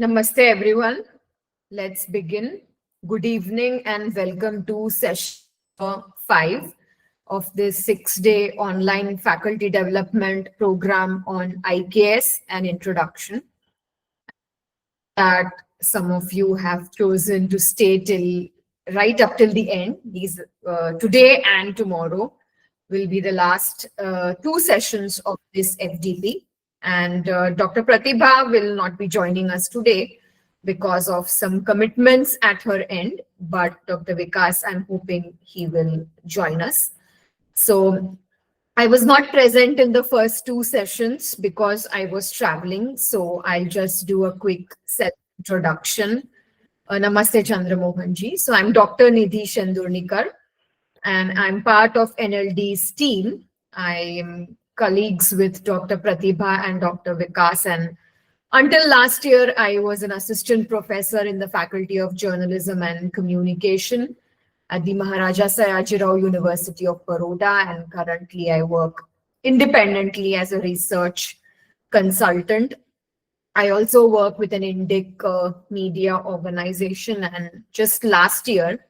Namaste everyone. Let's begin. Good evening and welcome to session 5 of this 6-day online faculty development program on IKS and introduction. That some of you have chosen to stay right up till the end. These today and tomorrow will be the last 2 sessions of this FDP. And Dr. Pratibha will not be joining us today because of some commitments at her end, but Dr. Vikas, I'm hoping he will join us. So I was not present in the first 2 sessions because I was traveling. So I'll just do a quick introduction. Namaste Chandramohanji. So I'm Dr. Nidhi Shandurnikar and I'm part of NLD's team. I am colleagues with Dr. Pratibha and Dr. Vikas, and until last year, I was an assistant professor in the Faculty of Journalism and Communication at the Maharaja Sayajirao University of Baroda, and currently I work independently as a research consultant. I also work with an Indic media organization, and just last year,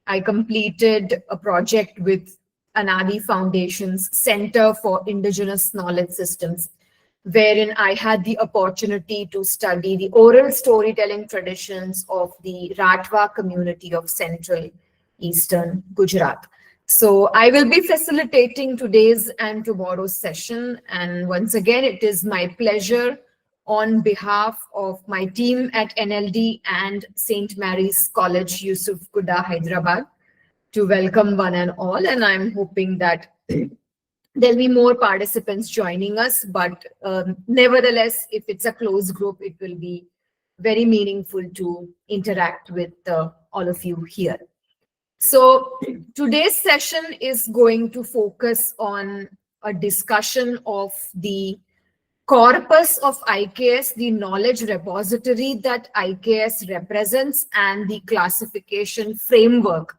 I completed a project with Anadi Foundation's Center for Indigenous Knowledge Systems, wherein I had the opportunity to study the oral storytelling traditions of the Ratwa community of Central Eastern Gujarat. So I will be facilitating today's and tomorrow's session. And once again, it is my pleasure on behalf of my team at NLD and St. Mary's College, Yusuf Kuda, Hyderabad, to welcome one and all. And I'm hoping that there'll be more participants joining us, but nevertheless, if it's a closed group, it will be very meaningful to interact with all of you here. So today's session is going to focus on a discussion of the corpus of IKS, the knowledge repository that IKS represents, and the classification framework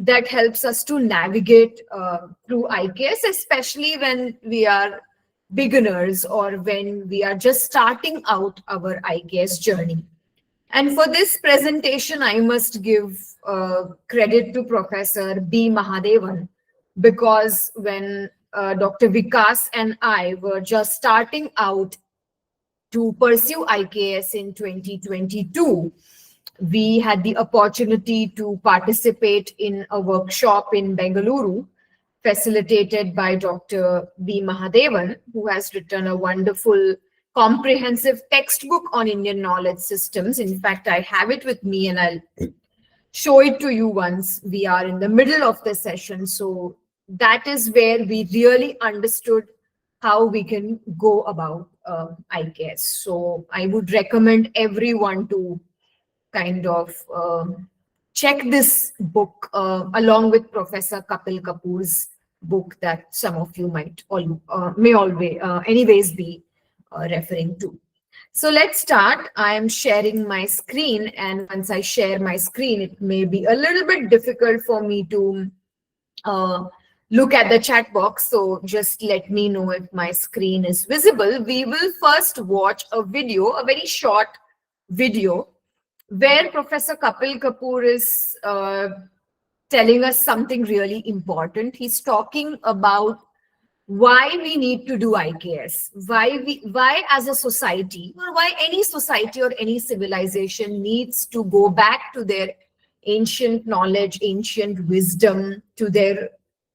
that helps us to navigate through IKS, especially when we are beginners or when we are just starting out our IKS journey. And for this presentation, I must give credit to Professor B. Mahadevan, because when Dr. Vikas and I were just starting out to pursue IKS in 2022, we had the opportunity to participate in a workshop in Bengaluru, facilitated by Dr. B. Mahadevan, who has written a wonderful comprehensive textbook on Indian knowledge systems. In fact, I have it with me and I'll show it to you once we are in the middle of the session. So that is where we really understood how we can go about IKS. So I would recommend everyone to kind of check this book along with Professor Kapil Kapoor's book that some of you might anyways be referring to. So let's start. I am sharing my screen, and once I share my screen, it may be a little bit difficult for me to look at the chat box. So just let me know if my screen is visible. We will first watch a video, a very short video, where Professor Kapil Kapoor is telling us something really important. He's talking about why we need to do IKS, why as a society, or why any society or any civilization needs to go back to their ancient knowledge, ancient wisdom, to their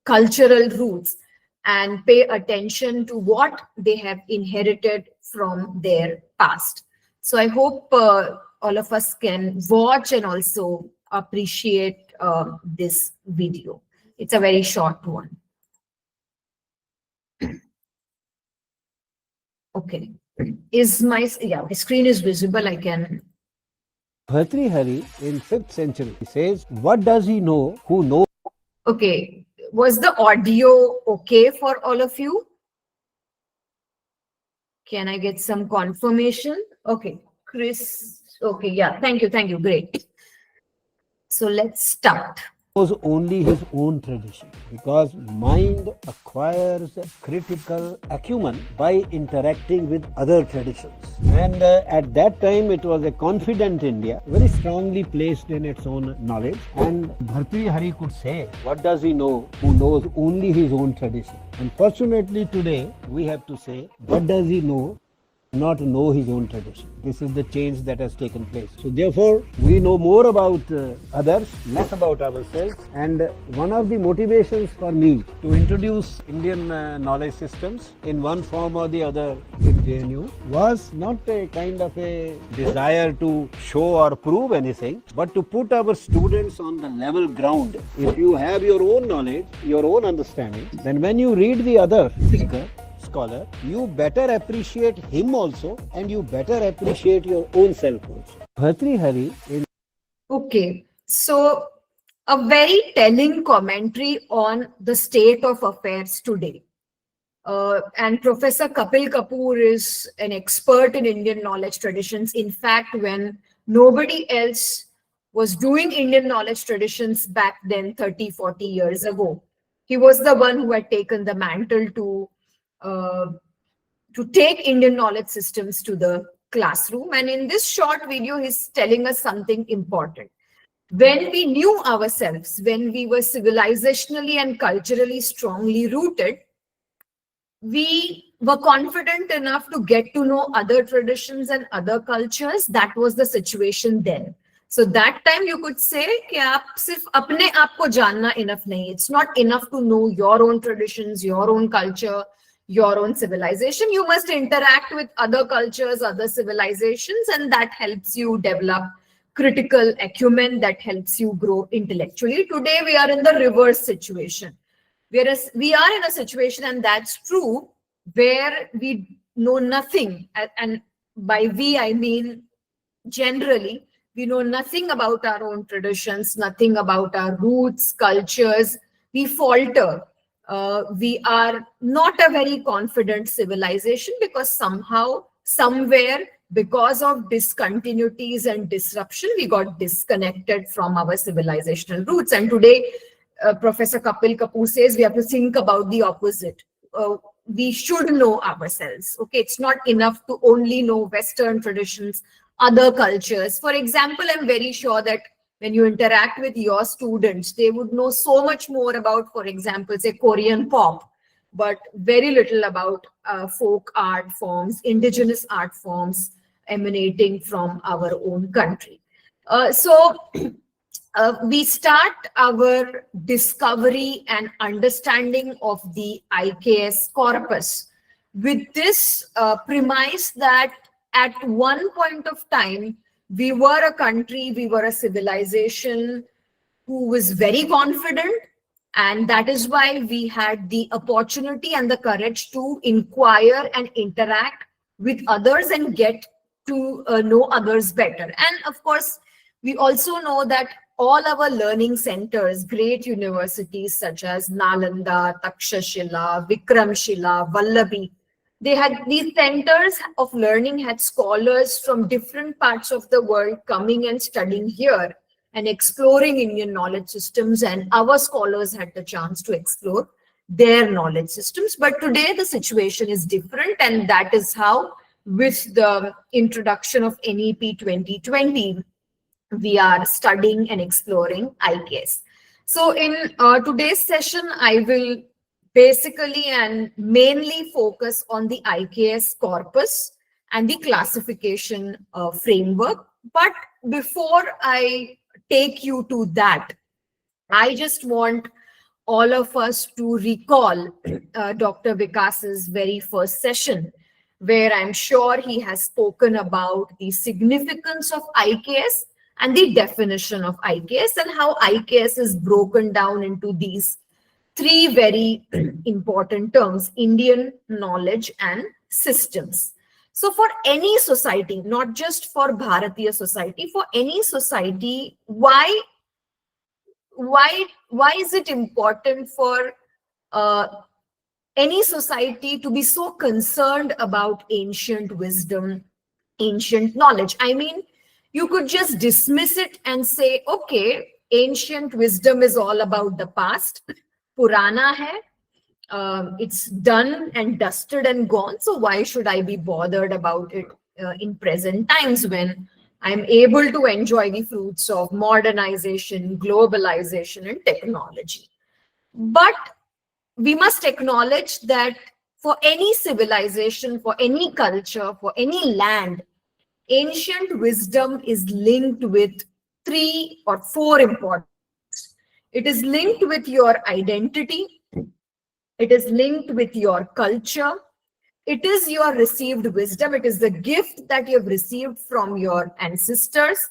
cultural roots, and pay attention to what they have inherited from their past. So I hope all of us can watch and also appreciate this video. It's a very short one. Okay. My screen is visible? I can. Bhartrihari in 5th century says, what does he know who knows? Okay. Was the audio okay for all of you? Can I get some confirmation? Okay. Chris. Okay. Yeah. Thank you. Great. So let's start. knows only his own tradition, because mind acquires critical acumen by interacting with other traditions. And at that time, it was a confident India, very strongly placed in its own knowledge. And Bhartrihari could say, what does he know who knows only his own tradition? Unfortunately, today we have to say, what does he know? Not know his own tradition. This is the change that has taken place. So therefore, we know more about others, less about ourselves. And one of the motivations for me to introduce Indian knowledge systems in one form or the other in JNU was not a kind of a desire to show or prove anything, but to put our students on the level ground. If you have your own knowledge, your own understanding, then when you read the other thinker, scholar, you better appreciate him also, and you better appreciate your own self also. Bhartrihari in Okay, so a very telling commentary on the state of affairs today. And Professor Kapil Kapoor is an expert in Indian knowledge traditions. In fact, when nobody else was doing Indian knowledge traditions back then, 30, 40 years ago, he was the one who had taken the mantle to take Indian knowledge systems to the classroom. And in this short video, he's telling us something important. When we knew ourselves, when we were civilizationally and culturally strongly rooted, we were confident enough to get to know other traditions and other cultures. That was the situation then. So that time you could say कि आप सिर्फ अपने आप को जानना enough नहीं. It's not enough to know your own traditions, your own culture, your own civilization. You must interact with other cultures, other civilizations, and that helps you develop critical acumen, that helps you grow intellectually. Today we are in the reverse situation. Whereas we are in a situation, and that's true, where we know nothing. And by we, I mean generally, we know nothing about our own traditions, nothing about our roots, cultures. We falter. We are not a very confident civilization because somehow, somewhere, because of discontinuities and disruption, we got disconnected from our civilizational roots. And today, Professor Kapil Kapoor says we have to think about the opposite. We should know ourselves. Okay, it's not enough to only know Western traditions, other cultures. For example, I'm very sure that when you interact with your students, they would know so much more about, for example, say Korean pop, but very little about folk art forms, indigenous art forms emanating from our own country. We start our discovery and understanding of the IKS corpus with this premise that at one point of time, we were a country, we were a civilization who was very confident, and that is why we had the opportunity and the courage to inquire and interact with others and get to know others better. And of course, we also know that all our learning centers, great universities such as Nalanda, Takshashila, Vikramshila, Vallabhi, they had these centers of learning, had scholars from different parts of the world coming and studying here and exploring Indian knowledge systems, and our scholars had the chance to explore their knowledge systems. But today the situation is different, and that is how, with the introduction of NEP 2020, we are studying and exploring IKS. So in today's session, I will basically and mainly focus on the IKS corpus and the classification framework. But before I take you to that, I just want all of us to recall Dr. Vikas's very first session, where I'm sure he has spoken about the significance of IKS and the definition of IKS, and how IKS is broken down into these three very important terms: Indian, knowledge, and systems. So for any society, not just for Bharatiya society, for any society, why is it important for any society to be so concerned about ancient wisdom, ancient knowledge? I mean, you could just dismiss it and say, okay, ancient wisdom is all about the past. Purana hai. It's done and dusted and gone. So why should I be bothered about it in present times when I'm able to enjoy the fruits of modernization, globalization, and technology? But we must acknowledge that for any civilization, for any culture, for any land, ancient wisdom is linked with 3 or 4 important. It is linked with your identity. It is linked with your culture. It is your received wisdom. It is the gift that you have received from your ancestors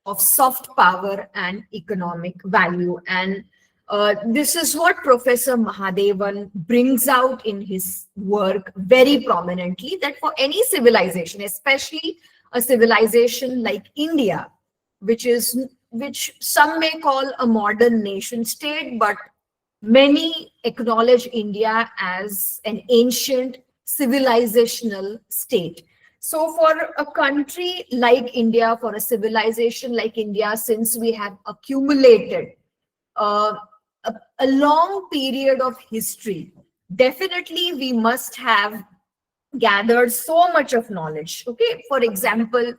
of soft power and economic value. And this is what Professor Mahadevan brings out in his work very prominently, that for any civilization, especially a civilization like India, which some may call a modern nation state, but many acknowledge India as an ancient civilizational state. So for a country like India, for a civilization like India, since we have accumulated a long period of history, definitely we must have gathered so much of knowledge. Okay, for example,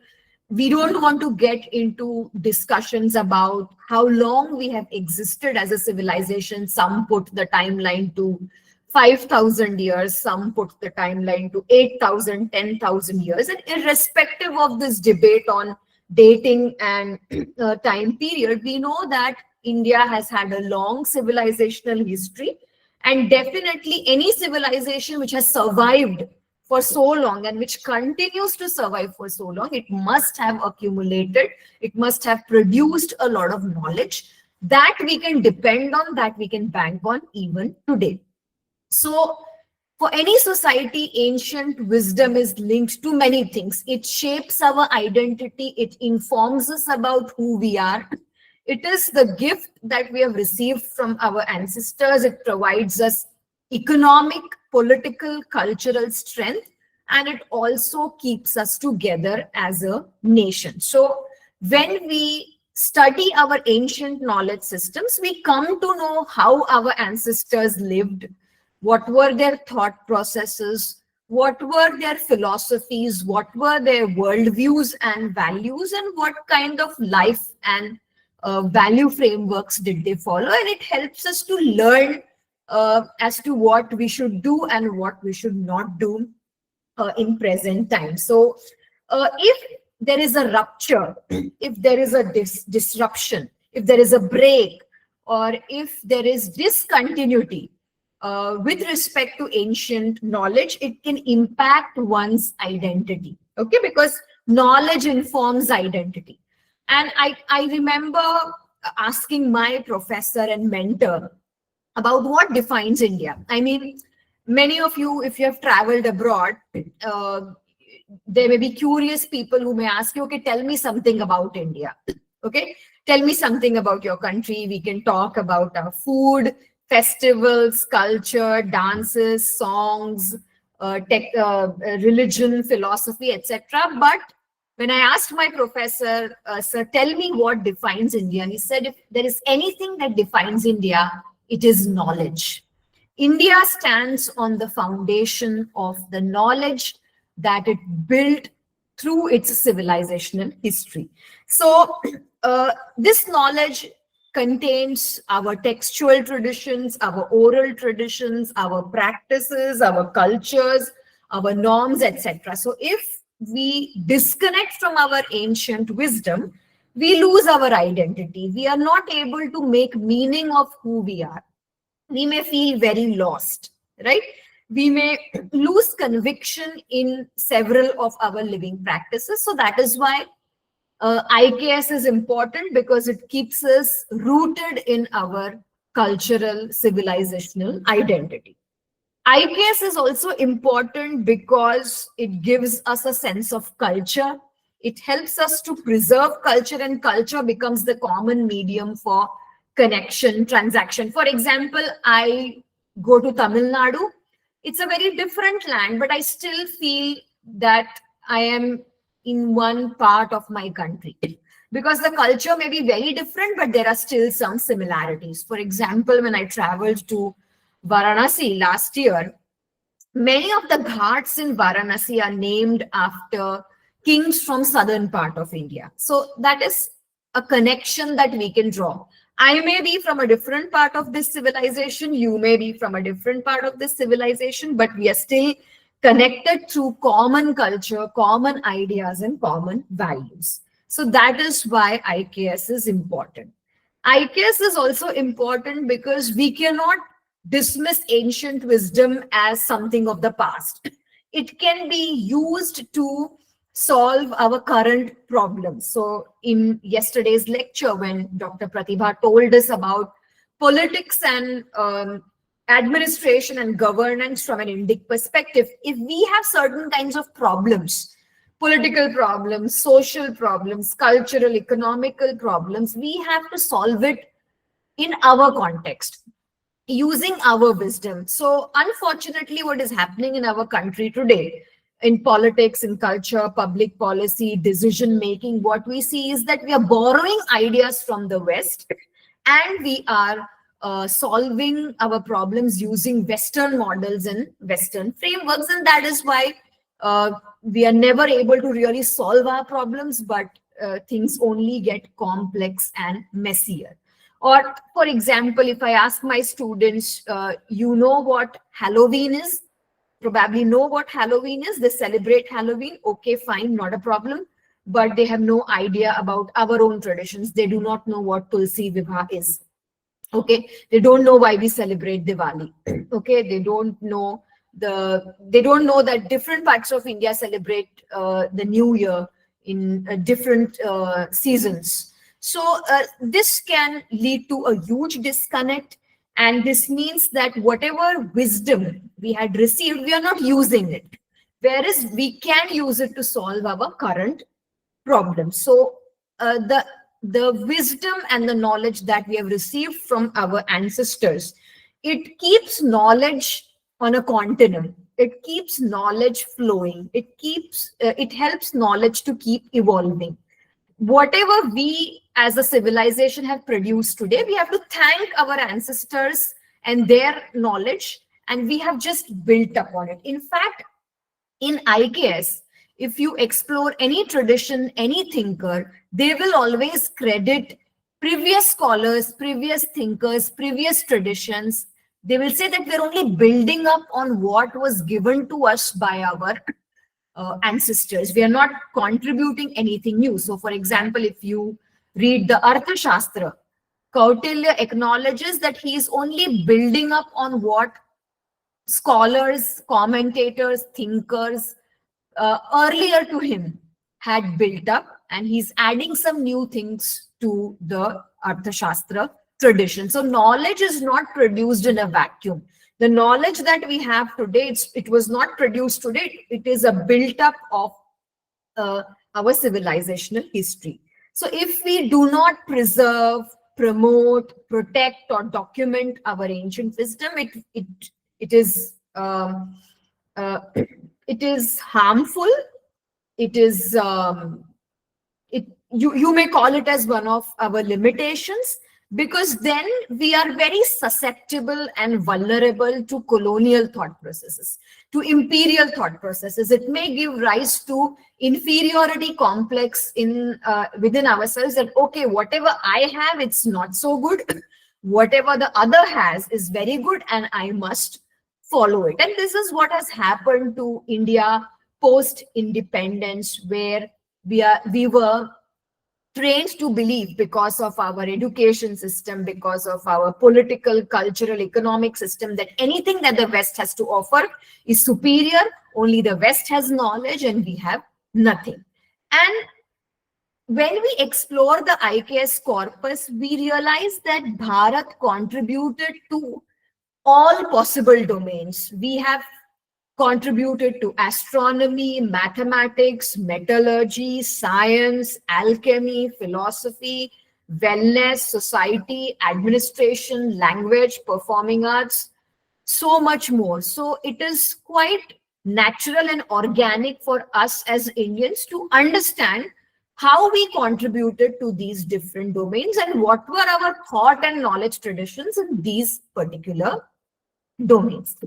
we don't want to get into discussions about how long we have existed as a civilization. Some put the timeline to 5,000 years, some put the timeline to 8,000, 10,000 years. And irrespective of this debate on dating and time period, we know that India has had a long civilizational history, and definitely any civilization which has survived for so long and which continues to survive for so long, it must have accumulated, it must have produced a lot of knowledge that we can depend on, that we can bank on even today. So for any society, ancient wisdom is linked to many things. It shapes our identity, it informs us about who we are. It is the gift that we have received from our ancestors. It provides us economic, political, cultural strength, and it also keeps us together as a nation. So when we study our ancient knowledge systems, we come to know how our ancestors lived, what were their thought processes, what were their philosophies, what were their worldviews and values, and what kind of life and value frameworks did they follow. And it helps us to learn as to what we should do and what we should not do in present time. So if there is a rupture, if there is a disruption, if there is a break, or if there is discontinuity with respect to ancient knowledge, it can impact one's identity. Okay, because knowledge informs identity. And I remember asking my professor and mentor about what defines India. I mean, many of you, if you have traveled abroad, there may be curious people who may ask you, okay, tell me something about India. Okay, tell me something about your country. We can talk about our food, festivals, culture, dances, songs, religion, philosophy, etc. But when I asked my professor, sir, tell me what defines India, he said, if there is anything that defines India, it is knowledge. India stands on the foundation of the knowledge that it built through its civilizational history. So this knowledge contains our textual traditions, our oral traditions, our practices, our cultures, our norms, etc. So if we disconnect from our ancient wisdom, we lose our identity. We are not able to make meaning of who we are. We may feel very lost, right? We may lose conviction in several of our living practices. So that is why IKS is important, because it keeps us rooted in our cultural, civilizational identity. IKS is also important because it gives us a sense of culture. It helps us to preserve culture, and culture becomes the common medium for connection, transaction. For example, I go to Tamil Nadu. It's a very different land, but I still feel that I am in one part of my country. because the culture may be very different, but there are still some similarities. For example, when I traveled to Varanasi last year, many of the ghats in Varanasi are named after kings from southern part of India. So that is a connection that we can draw. I may be from a different part of this civilization, you may be from a different part of this civilization, but we are still connected through common culture, common ideas, and common values. So that is why IKS is important. IKS is also important because we cannot dismiss ancient wisdom as something of the past. It can be used to solve our current problems. So in yesterday's lecture, when Dr. Pratibha told us about politics and administration and governance from an Indic perspective, if we have certain kinds of problems, political problems, social problems, cultural, economical problems, we have to solve it in our context, using our wisdom. So unfortunately, what is happening in our country today, in politics, in culture, public policy, decision making, what we see is that we are borrowing ideas from the West, and we are solving our problems using Western models and Western frameworks. And that is why we are never able to really solve our problems, but things only get complex and messier. Or, for example, if I ask my students, you know what Halloween is? Probably know what Halloween is. They celebrate Halloween. Okay, fine, not a problem. But they have no idea about our own traditions. They do not know what Tulsi Vibha is. Okay, they don't know why we celebrate Diwali. Okay, they don't know that different parts of India celebrate the New Year in different seasons. So this can lead to a huge disconnect, and this means that whatever wisdom we had received, we are not using it, whereas we can use it to solve our current problems. So the wisdom and the knowledge that we have received from our ancestors, it keeps knowledge on a continuum. It keeps knowledge flowing. It helps knowledge to keep evolving. Whatever we as a civilization have produced today, we have to thank our ancestors and their knowledge, and we have just built upon it. In fact, in IKS, if you explore any tradition, any thinker, they will always credit previous scholars, previous thinkers, previous traditions. They will say that we're only building up on what was given to us by our ancestors. We are not contributing anything new. So, for example, if you read the Arthashastra, Kautilya acknowledges that he is only building up on what scholars, commentators, thinkers earlier to him had built up, and he's adding some new things to the Arthashastra tradition. So knowledge is not produced in a vacuum. The knowledge that we have today, it was not produced today. It is a built up of our civilizational history. So if we do not preserve, promote, protect, or document our ancient wisdom, it is harmful. It is you may call it as one of our limitations, because then we are very susceptible and vulnerable to colonial thought processes, to imperial thought processes. It may give rise to inferiority complex within ourselves, that okay, whatever I have, it's not so good. Whatever the other has is very good, and I must follow it. And this is what has happened to India post-independence, where we were trained to believe, because of our education system, because of our political, cultural, economic system, that anything that the West has to offer is superior. Only the West has knowledge and we have nothing. And when we explore the IKS corpus, we realize that Bharat contributed to all possible domains. We have contributed to astronomy, mathematics, metallurgy, science, alchemy, philosophy, wellness, society, administration, language, performing arts, so much more. So it is quite natural and organic for us as Indians to understand how we contributed to these different domains and what were our thought and knowledge traditions in these particular domains.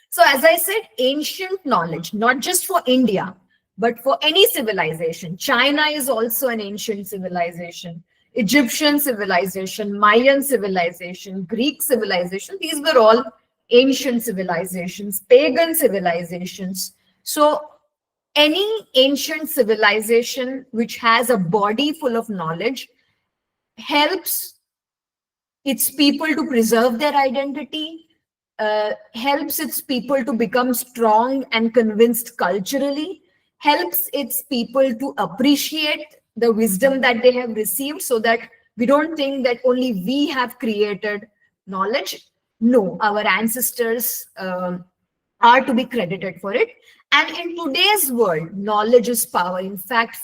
So as I said, ancient knowledge, not just for India, but for any civilization. China is also an ancient civilization. Egyptian civilization, Mayan civilization, Greek civilization, these were all ancient civilizations, pagan civilizations. So any ancient civilization which has a body full of knowledge helps its people to preserve their identity, helps its people to become strong and convinced culturally, helps its people to appreciate the wisdom that they have received, so that we don't think that only we have created knowledge. No, our ancestors are to be credited for it. And in today's world, knowledge is power. In fact,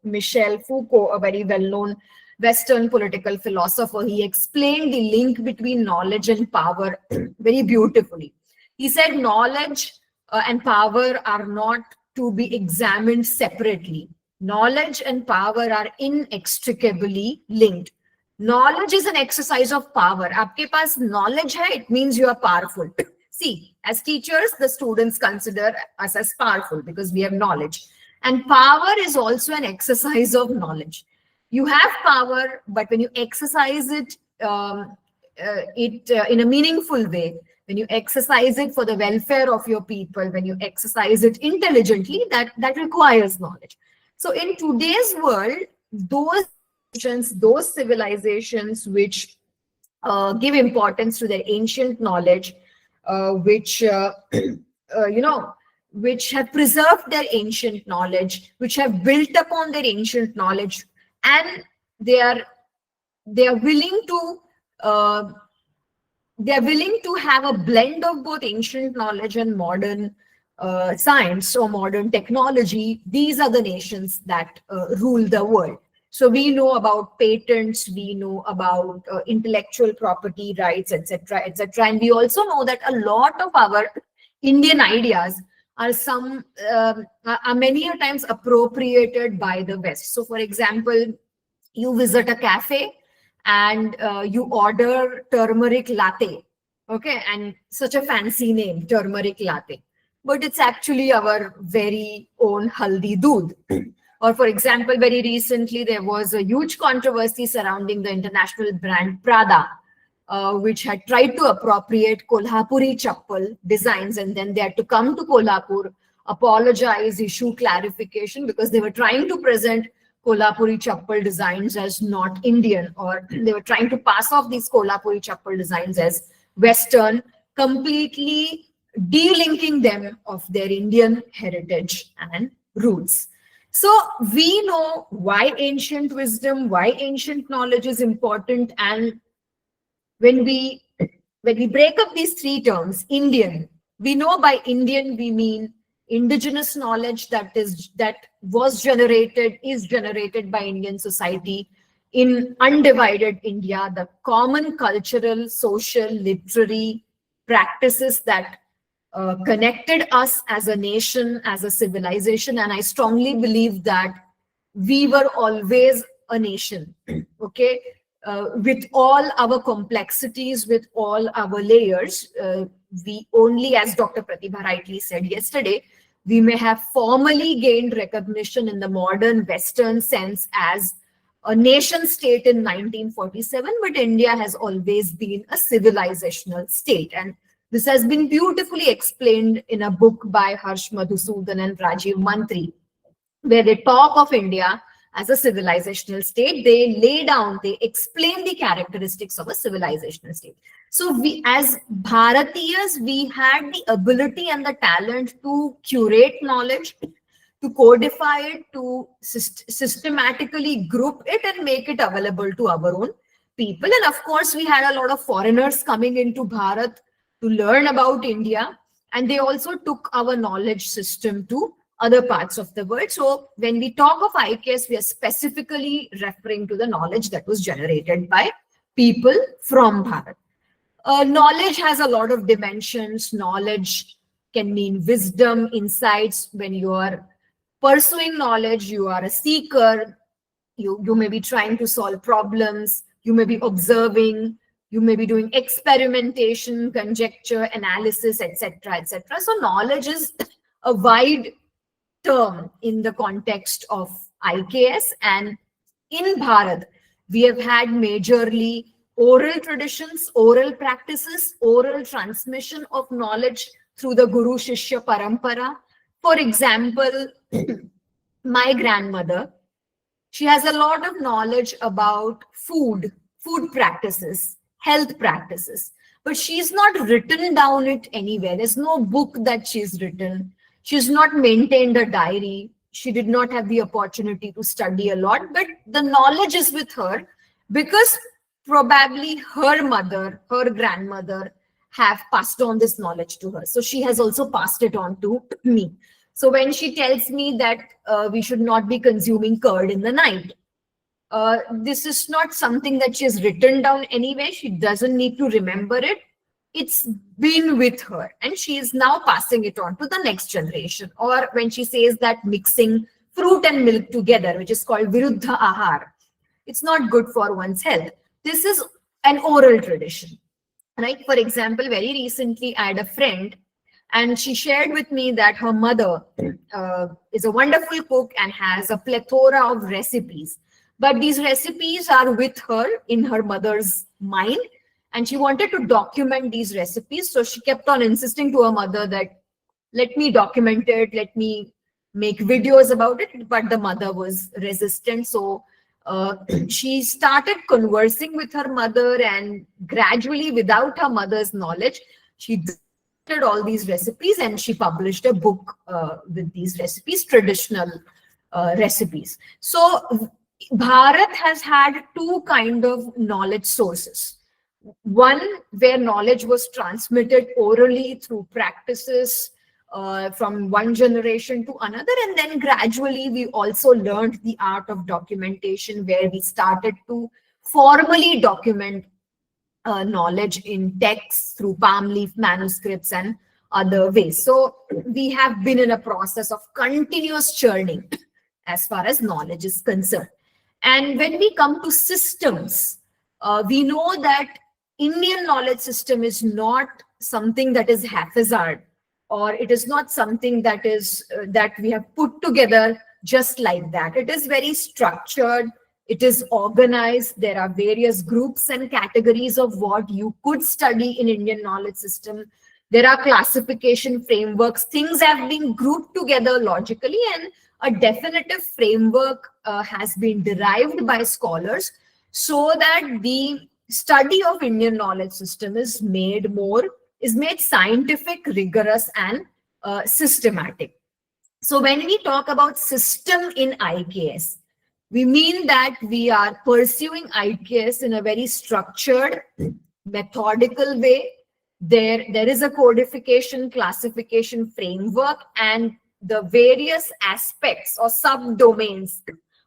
Michel Foucault, a very well-known Western political philosopher, he explained the link between knowledge and power very beautifully. He said knowledge and power are not to be examined separately. Knowledge and power are inextricably linked. Knowledge is an exercise of power. Aapke paas knowledge hai, it means you are powerful. See, as teachers, the students consider us as powerful because we have knowledge. And power is also an exercise of knowledge. You have power, but when you exercise it, in a meaningful way, when you exercise it for the welfare of your people, when you exercise it intelligently, that requires knowledge. So in today's world, those civilizations which give importance to their ancient knowledge, which have preserved their ancient knowledge, which have built upon their ancient knowledge, and they are willing to have a blend of both ancient knowledge and modern science or modern technology. These are the nations that rule the world. So we know about patents, we know about intellectual property rights, etc., etc. And we also know that a lot of our Indian ideas are many a times appropriated by the West. So for example, you visit a cafe and you order turmeric latte, okay, and such a fancy name, turmeric latte, but it's actually our very own haldi doodh. Or for example, very recently, there was a huge controversy surrounding the international brand Prada, which had tried to appropriate Kolhapuri chappal designs, and then they had to come to Kolhapur, apologize, issue clarification, because they were trying to present Kolhapuri chappal designs as not Indian, or they were trying to pass off these Kolhapuri chappal designs as Western, completely delinking them of their Indian heritage and roots. So we know why ancient wisdom, why ancient knowledge is important. And when we break up these three terms, Indian, we know by Indian we mean indigenous knowledge that is generated by Indian society in undivided India, the common cultural, social, literary practices that connected us as a nation, as a civilization. And I strongly believe that we were always a nation, okay, with all our complexities, with all our layers. We only, as Dr. Pratibha rightly said yesterday, we may have formally gained recognition in the modern Western sense as a nation state in 1947, but India has always been a civilizational state. And this has been beautifully explained in a book by Harsh Madhusudan and Rajiv Mantri, where they talk of India as a civilizational state. They explain the characteristics of a civilizational state. So we, as Bharatiyas, we had the ability and the talent to curate knowledge, to codify it, to systematically group it and make it available to our own people. And of course, we had a lot of foreigners coming into Bharat to learn about India, and they also took our knowledge system to other parts of the world. So when we talk of IKS, we are specifically referring to the knowledge that was generated by people from Bharat. Knowledge has a lot of dimensions. Knowledge can mean wisdom, insights. When you are pursuing knowledge, you are a seeker. You may be trying to solve problems, you may be observing, you may be doing experimentation, conjecture, analysis, etc., etc. So knowledge is a wide term in the context of IKS. And in Bharat, we have had majorly oral traditions, oral practices, oral transmission of knowledge through the Guru Shishya Parampara. For example, my grandmother, she has a lot of knowledge about food practices, health practices, but she's not written down it anywhere. There's no book that she's written. She's not maintained a diary. She did not have the opportunity to study a lot, but the knowledge is with her because probably her mother, her grandmother have passed on this knowledge to her. So she has also passed it on to me. So when she tells me that we should not be consuming curd in the night, this is not something that she has written down anywhere. She doesn't need to remember it. It's been with her and she is now passing it on to the next generation. Or when she says that mixing fruit and milk together, which is called viruddha ahar, it's not good for one's health. This is an oral tradition, right? For example, very recently I had a friend and she shared with me that her mother is a wonderful cook and has a plethora of recipes. But these recipes are with her in her mother's mind. And she wanted to document these recipes. So she kept on insisting to her mother that, let me document it, let me make videos about it. But the mother was resistant. So she started conversing with her mother, and gradually, without her mother's knowledge, she did all these recipes and she published a book with these recipes, traditional recipes. So Bharat has had two kind of knowledge sources. One where knowledge was transmitted orally through practices from one generation to another, and then gradually we also learned the art of documentation, where we started to formally document knowledge in texts through palm leaf manuscripts and other ways. So we have been in a process of continuous churning as far as knowledge is concerned. And when we come to systems, we know that Indian knowledge system is not something that is haphazard, or it is not something that is that we have put together just like that. It is very structured. It is organized. There are various groups and categories of what you could study in Indian knowledge system. There are classification frameworks. Things have been grouped together logically, and a definitive framework has been derived by scholars so that the study of Indian knowledge system is made scientific, rigorous, and systematic. So when we talk about system in IKS, we mean that we are pursuing IKS in a very structured, methodical way. There is a codification, classification framework, and the various aspects or subdomains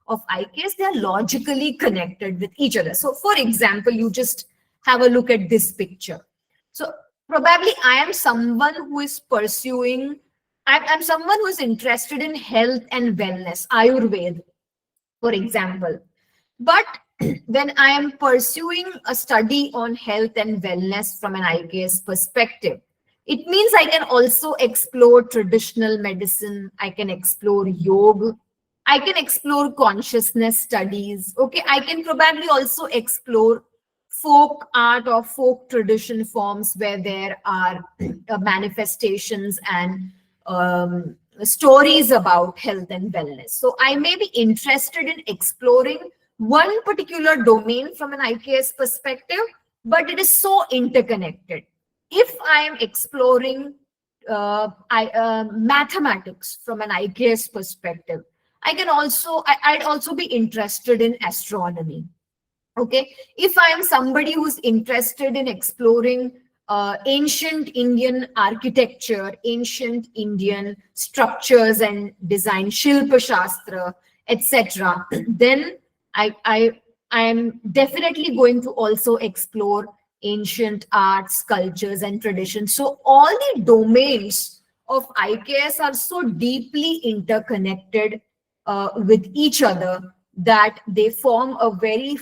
of IKS, they are logically connected with each other. So for example, you just have a look at this picture. So probably I am someone who is pursuing, I'm someone who is interested in health and wellness, Ayurveda, for example. But when I am pursuing a study on health and wellness from an IKS perspective, it means I can also explore traditional medicine, I can explore yoga, I can explore consciousness studies. Okay, I can probably also explore folk art or folk tradition forms where there are manifestations and stories about health and wellness. So I may be interested in exploring one particular domain from an IKS perspective, but it is so interconnected. If I am exploring mathematics from an IKS perspective, I'd also be interested in astronomy. Okay, if I am somebody who's interested in exploring ancient Indian architecture, ancient Indian structures and design, Shilpa Shastra, etc., then I am definitely going to also explore ancient arts, cultures, and traditions. So all the domains of IKS are so deeply interconnected with each other that they form a very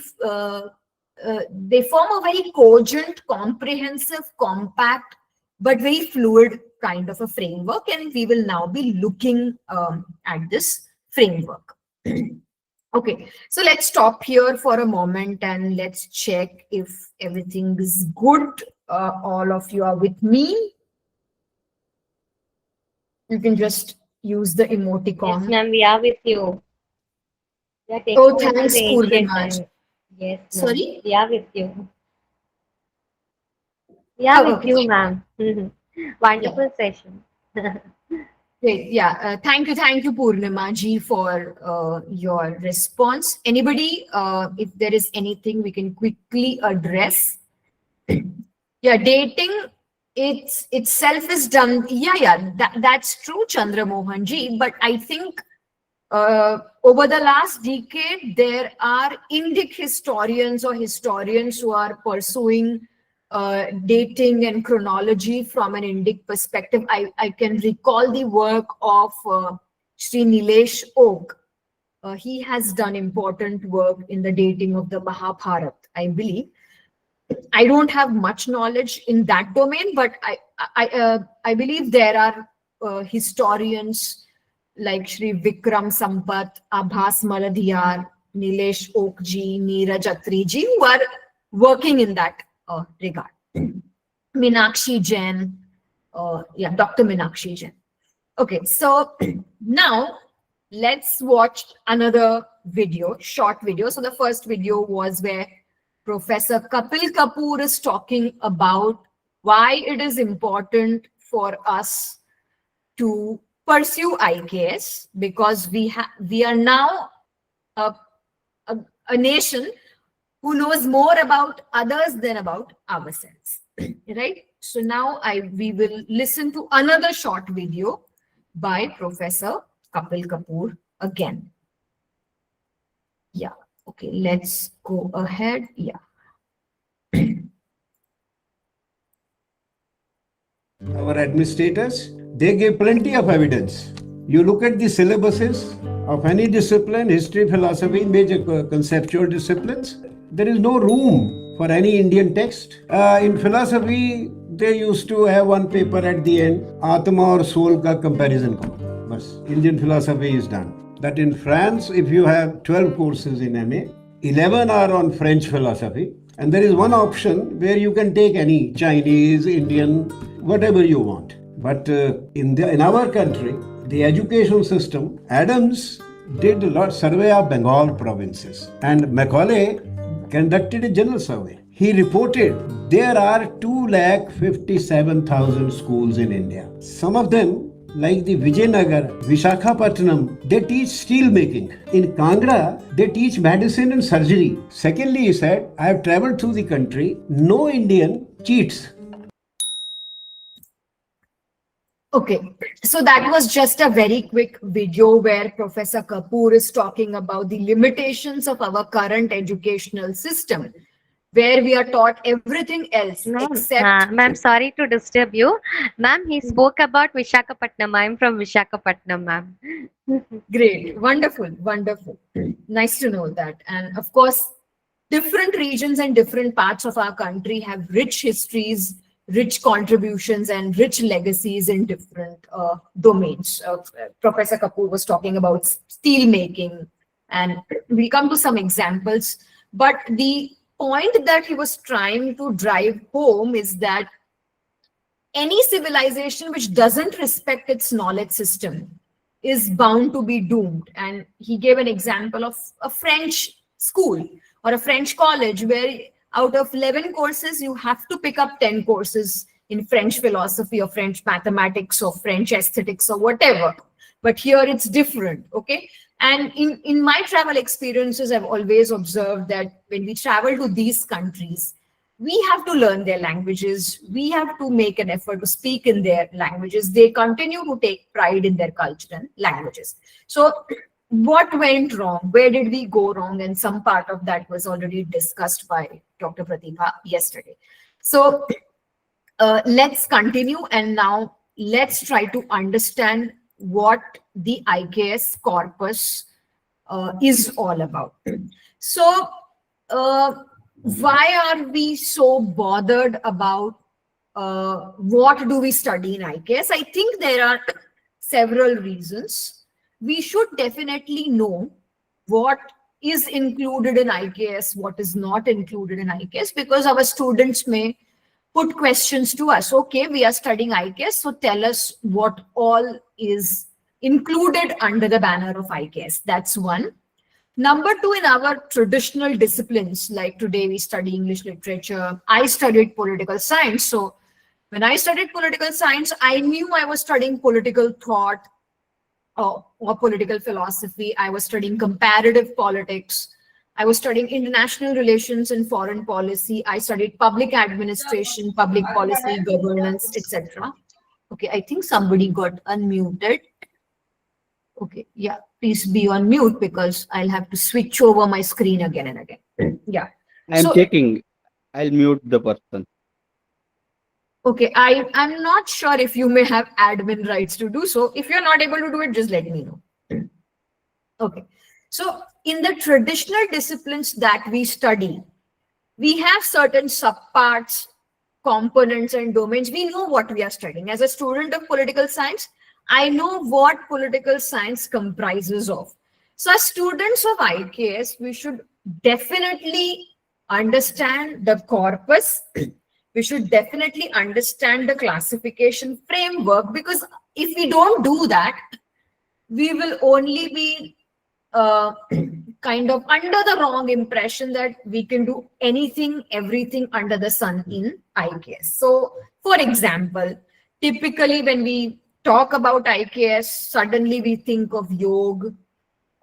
cogent, comprehensive, compact, but very fluid kind of a framework. And we will now be looking at this framework. Okay, so let's stop here for a moment and let's check if everything is good. All of you are with me. You can just use the emoticon. Yes, ma'am, we are with you. We are taking Oh, you through thanks, the ancient Purnima. time. Yes, ma'am. Sorry? We are with you. We are Oh, with okay. you, ma'am. Wonderful session. Great. Yeah. Thank you, Purnima ji, for your response. Anybody, if there is anything we can quickly address. Yeah, dating itself is done. Yeah, that's true, Chandra Mohan ji. But I think over the last decade, there are Indic historians or historians who are pursuing dating and chronology from an Indic perspective. I can recall the work of Sri Nilesh Oak. He has done important work in the dating of the Mahabharata, I believe. I don't have much knowledge in that domain, but I believe there are historians like Shri Vikram Sampath, Abhas Maladhiyar, Nilesh Okji, Neeraj Atriji, who are working in that regard. Meenakshi Jain, Dr. Meenakshi Jain. Okay, so now let's watch another video, short video. So the first video was where Professor Kapil Kapoor is talking about why it is important for us to pursue IKS, because we are now a nation who knows more about others than about ourselves, right? So now we will listen to another short video by Professor Kapil Kapoor again. Yeah. Okay, let's go ahead. Yeah. Our administrators, they gave plenty of evidence. You look at the syllabuses of any discipline, history, philosophy, major conceptual disciplines, there is no room for any Indian text. In philosophy, they used to have one paper at the end, Atma or soul ka comparison karo. Bas, Indian philosophy is done. That in France, if you have 12 courses in MA, 11 are on French philosophy, and there is one option where you can take any Chinese, Indian, whatever you want. But in our country, the education system, Adams did a lot survey of Bengal provinces, and Macaulay conducted a general survey. He reported there are 257,000 schools in India. Some of them, like the Vijayanagar, Visakhapatnam, they teach steel making. In Kangra, they teach medicine and surgery. Secondly, he said, I have traveled through the country, no Indian cheats. Okay, so that was just a very quick video where Professor Kapoor is talking about the limitations of our current educational system, where we are taught everything else except... Ma'am, sorry to disturb you. Ma'am, he spoke about Visakhapatnam. I'm from Visakhapatnam, ma'am. Great, wonderful, wonderful. Nice to know that. And of course, different regions and different parts of our country have rich histories, rich contributions, and rich legacies in different domains. Professor Kapoor was talking about steel making, and we'll come to some examples. But the point that he was trying to drive home is that any civilization which doesn't respect its knowledge system is bound to be doomed. And he gave an example of a French school or a French college where out of 11 courses, you have to pick up 10 courses in French philosophy or French mathematics or French aesthetics or whatever. But here it's different, okay? And in my travel experiences, I've always observed that when we travel to these countries, we have to learn their languages. We have to make an effort to speak in their languages. They continue to take pride in their culture and languages. So what went wrong? Where did we go wrong? And some part of that was already discussed by Dr. Pratibha yesterday. So let's continue. And now let's try to understand what the IKS corpus is all about. So why are we so bothered about what do we study in IKS? I think there are several reasons. We should definitely know what is included in IKS, what is not included in IKS, because our students may put questions to us. Okay, we are studying IKS, so tell us what all is included under the banner of IKS. That's one. Number two, in our traditional disciplines, like today we study English literature, I studied political science. So when I studied political science, I knew I was studying political thought or political philosophy. I was studying comparative politics. I was studying international relations and foreign policy. I studied public administration, public policy, governance, etc. Okay, I think somebody got unmuted. Okay, yeah, please be on mute because I'll have to switch over my screen again and again. Yeah. I'm checking. I'll mute the person. Okay, I'm not sure if you may have admin rights to do so. If you're not able to do it, just let me know. Okay, so in the traditional disciplines that we study, we have certain subparts, components, and domains. We know what we are studying. As a student of political science, I know what political science comprises of. So as students of IKS, we should definitely understand the corpus. We should definitely understand the classification framework, because if we don't do that, we will only be kind of under the wrong impression that we can do anything, everything under the sun in IKS. So, for example, typically when we talk about IKS, suddenly we think of yoga,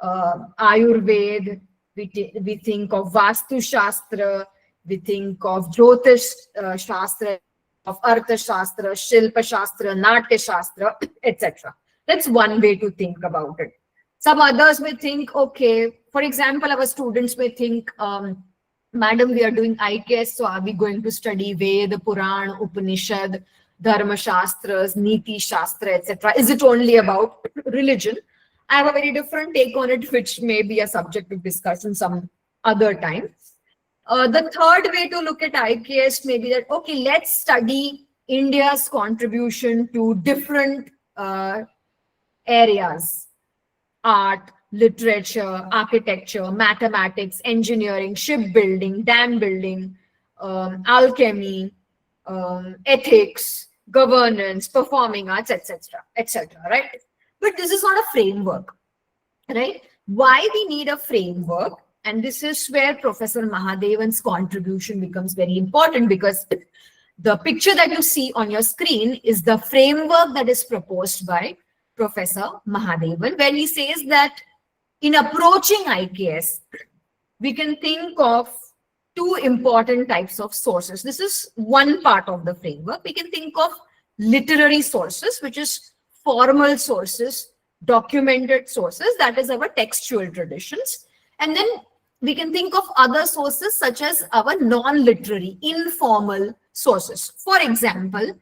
Ayurveda, we think of Vastu Shastra, we think of Jyotish Shastra, of Artha Shastra, Shilpa Shastra, Natya Shastra, etc. That's one way to think about it. Some others may think, okay, for example, our students may think, madam, we are doing IKS, so are we going to study Veda, Puran, Upanishad, Dharma Shastras, Niti Shastra, etc.? Is it only about religion? I have a very different take on it, which may be a subject of discussion some other time. The third way to look at IKS may be that, okay, let's study India's contribution to different areas: art, literature, architecture, mathematics, engineering, shipbuilding, dam building, alchemy, ethics, governance, performing arts, etc., etc. Right? But this is not a framework, right? Why we need a framework? And this is where Professor Mahadevan's contribution becomes very important, because the picture that you see on your screen is the framework that is proposed by Professor Mahadevan, where he says that in approaching IKS, we can think of two important types of sources. This is one part of the framework. We can think of literary sources, which is formal sources, documented sources, that is our textual traditions. And then we can think of other sources such as our non-literary, informal sources. For example,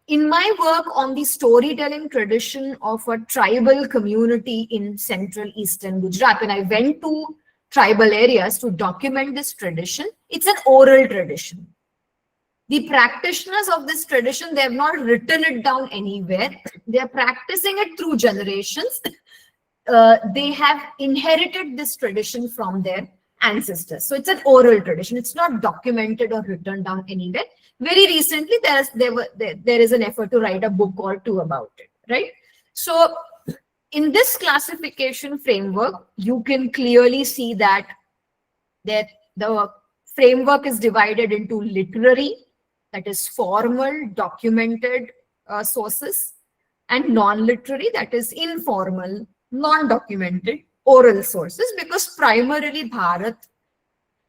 in my work on the storytelling tradition of a tribal community in central eastern Gujarat, when I went to tribal areas to document this tradition, it's an oral tradition. The practitioners of this tradition, they have not written it down anywhere. They are practicing it through generations. They have inherited this tradition from their ancestors. So it's an oral tradition. It's not documented or written down anywhere. Very recently, there is an effort to write a book or two about it, right? So in this classification framework, you can clearly see that the framework is divided into literary, that is formal, documented sources, and non-literary, that is informal, non-documented, oral sources, because primarily Bharat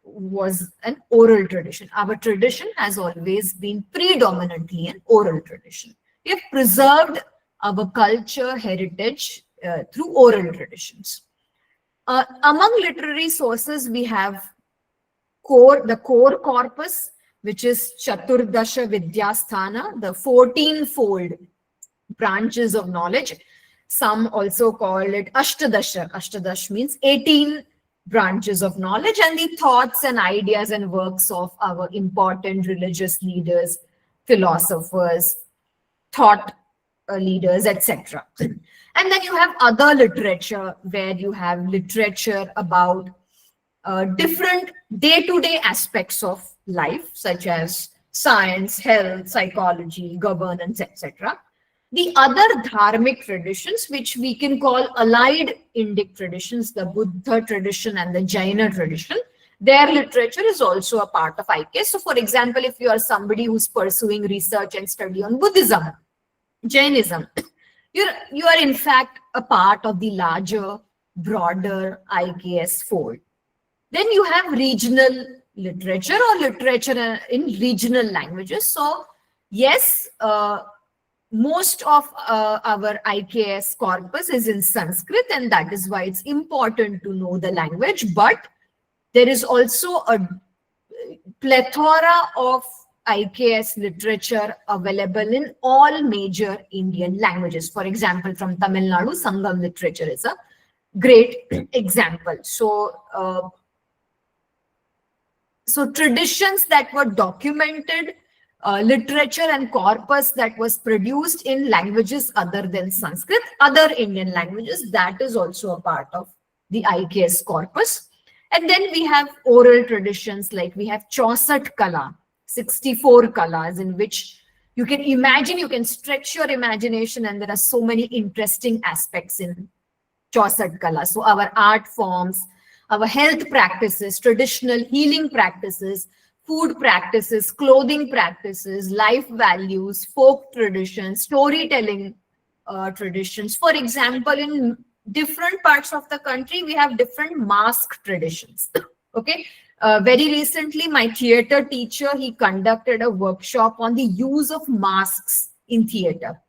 was an oral tradition. Our tradition has always been predominantly an oral tradition. We have preserved our culture, heritage through oral traditions. Among literary sources, we have the core corpus, which is Chaturdasha Vidyasthana, the 14-fold branches of knowledge. Some also call it Ashtadasha. Ashtadash means 18 branches of knowledge and the thoughts and ideas and works of our important religious leaders, philosophers, thought leaders, etc. And then you have other literature where you have literature about different day-to-day aspects of life, such as science, health, psychology, governance, etc. The other dharmic traditions, which we can call allied Indic traditions, the Buddha tradition and the Jaina tradition, their literature is also a part of IKS. So for example, if you are somebody who's pursuing research and study on Buddhism, Jainism, you are in fact a part of the larger, broader IKS fold. Then you have regional literature or literature in regional languages. So yes, most of our IKS corpus is in Sanskrit, and that is why it's important to know the language. But there is also a plethora of IKS literature available in all major Indian languages. For example, from Tamil Nadu, Sangam literature is a great example. So, so traditions that were documented, literature and corpus that was produced in languages other than Sanskrit, other Indian languages, that is also a part of the IKS corpus. And then we have oral traditions, like we have Chausat Kala, 64 kalas, in which you can imagine, you can stretch your imagination, and there are so many interesting aspects in Chausat Kala. So our art forms, our health practices, traditional healing practices, food practices, clothing practices, life values, folk traditions, storytelling traditions. For example, in different parts of the country, we have different mask traditions. Okay. Very recently, my theater teacher, he conducted a workshop on the use of masks in theater.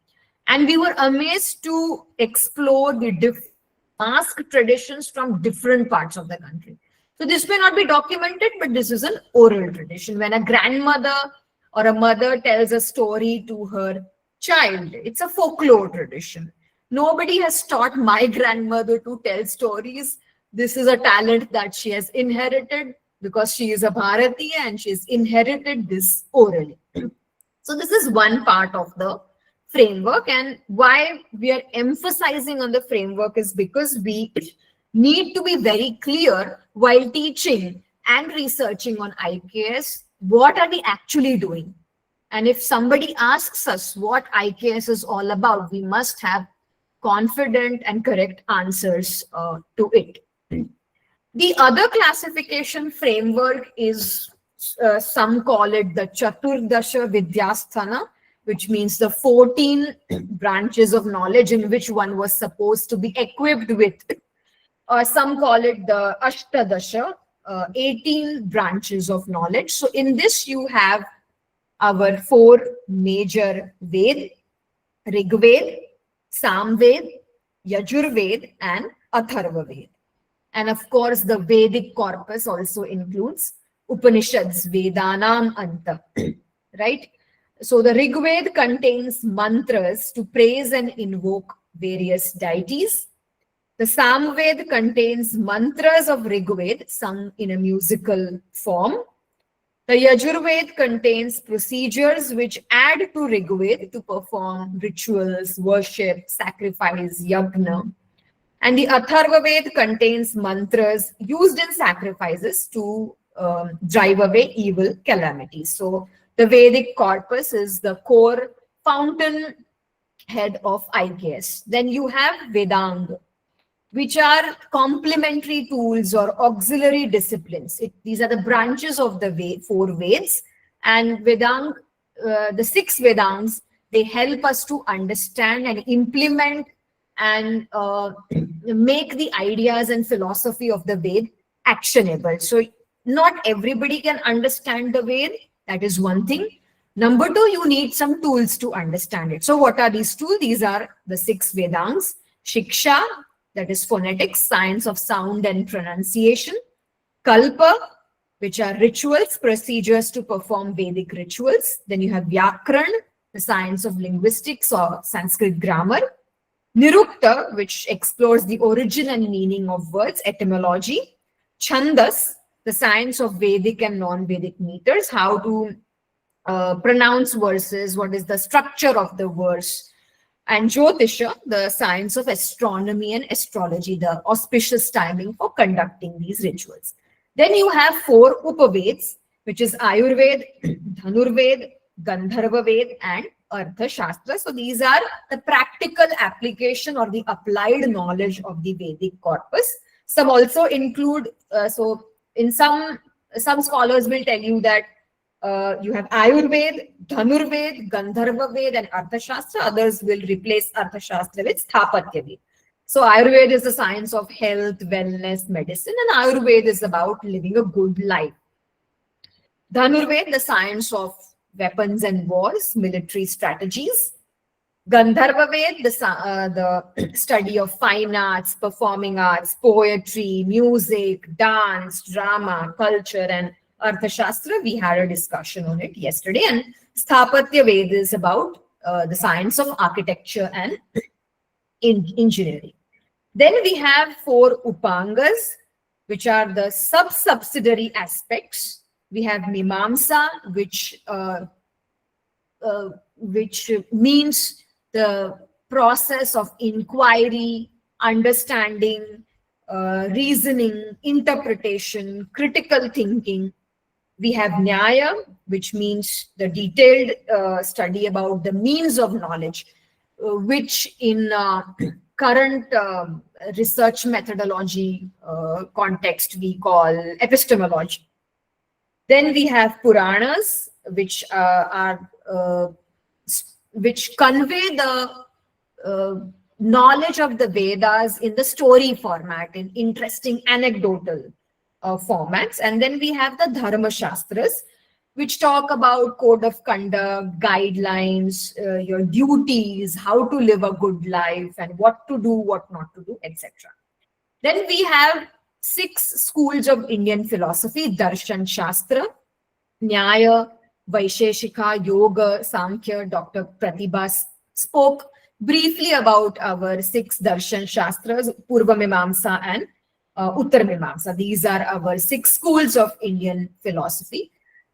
And we were amazed to explore the mask traditions from different parts of the country. So this may not be documented, but this is an oral tradition. When a grandmother or a mother tells a story to her child, it's a folklore tradition. Nobody has taught my grandmother to tell stories. This is a talent that she has inherited because she is a Bharati and she has inherited this orally. So this is one part of the framework, and why we are emphasizing on the framework is because we need to be very clear while teaching and researching on IKS, what are we actually doing? And if somebody asks us what IKS is all about, we must have confident and correct answers to it. The other classification framework is, some call it the Chaturdasha Vidyasthana, which means the 14 branches of knowledge in which one was supposed to be equipped with. Some call it the Ashtadasha, 18 branches of knowledge. So in this you have our 4 major Ved: Rigved, Samved, Yajurved, and Atharvaved. And of course, the Vedic corpus also includes Upanishads, Vedanam Anta, right? So the Rigved contains mantras to praise and invoke various deities. The Samved contains mantras of Rigved sung in a musical form. The Yajurved contains procedures which add to Rigved to perform rituals, worship, sacrifice, yajna. And the Atharvaved contains mantras used in sacrifices to drive away evil calamities. So the Vedic corpus is the core fountain head of IKS. Then you have Vedanga, which are complementary tools or auxiliary disciplines. These are the branches of the 4 Veds. And Vedanga, the 6 Vedans, they help us to understand and implement and make the ideas and philosophy of the Ved actionable. So not everybody can understand the Ved. That is one thing. Number 2, you need some tools to understand it. So what are these tools? These are the 6 Vedans: Shiksha, that is phonetics, science of sound and pronunciation; Kalpa, which are rituals, procedures to perform Vedic rituals. Then you have Vyakran, the science of linguistics or Sanskrit grammar; Nirukta, which explores the origin and meaning of words, etymology. Chandas, the science of Vedic and non-Vedic meters, how to pronounce verses, what is the structure of the verse. And Jyotisha, the science of astronomy and astrology, the auspicious timing for conducting these rituals. Then you have 4 Upaveds, which is Ayurved, Dhanurved, Gandharva Ved, and Arthashastra. So these are the practical application or the applied knowledge of the Vedic corpus. Some also include, so in some scholars will tell you that you have Ayurved, Dhanurved, Gandharva Ved, and Arthashastra. Others will replace Arthashastra with Sthapatya Ved. So Ayurveda is the science of health, wellness, medicine, and Ayurveda is about living a good life. Dhanurved, the science of weapons and wars, military strategies. Gandharva Ved, the study of fine arts, performing arts, poetry, music, dance, drama, culture, and Arthashastra. We had a discussion on it yesterday. And Sthapatya Ved is about the science of architecture and engineering. Then we have 4 Upangas, which are the sub-subsidiary aspects. We have Mimamsa, which means the process of inquiry, understanding, reasoning, interpretation, critical thinking. We have Nyaya, which means the detailed study about the means of knowledge, which in current research methodology context we call epistemology. Then we have Puranas, which which convey the knowledge of the Vedas in the story format, in interesting anecdotal formats. And then we have the Dharma Shastras, which talk about code of conduct, guidelines, your duties, how to live a good life, and what to do, what not to do, etc. Then we have 6 schools of Indian philosophy: Darshan Shastra, Nyaya, Vaisheshika, Yoga, Sankhya. Dr. Pratibha spoke briefly about our 6 Darshan Shastras, Purva Mimamsa and Uttar Mimamsa. These are our 6 schools of Indian philosophy.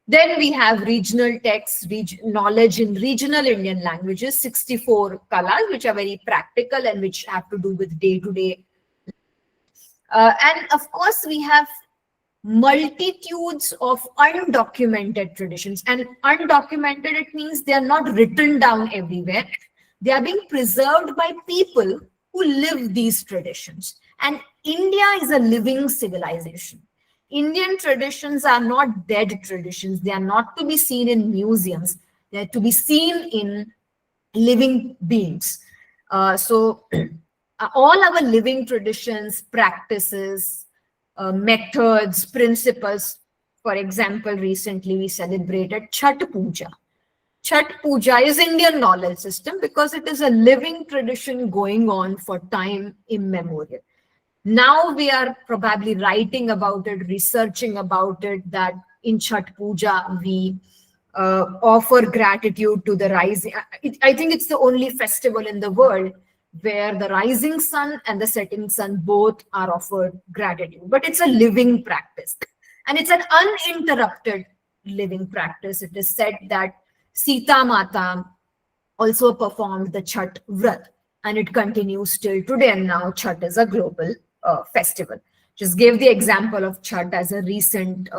Then we have regional texts, knowledge in regional Indian languages, 64 kalas, which are very practical and which have to do with day-to-day. And of course, we have multitudes of undocumented traditions. And undocumented, it means they are not written down everywhere. They are being preserved by people who live these traditions. And India is a living civilization. Indian traditions are not dead traditions. They are not to be seen in museums. They are to be seen in living beings. So all our living traditions, practices, methods, principles. For example, recently we celebrated Chhat Puja. Chhat Puja is Indian knowledge system because it is a living tradition going on for time immemorial. Now we are probably writing about it, researching about it, that in Chhat Puja we offer gratitude to the rising. I think it's the only festival in the world where the rising sun and the setting sun both are offered gratitude. But it's a living practice. And it's an uninterrupted living practice. It is said that Sita Mata also performed the Chhat Vrat, and it continues till today. And now Chhat is a global festival. Just gave the example of Chhat as a recent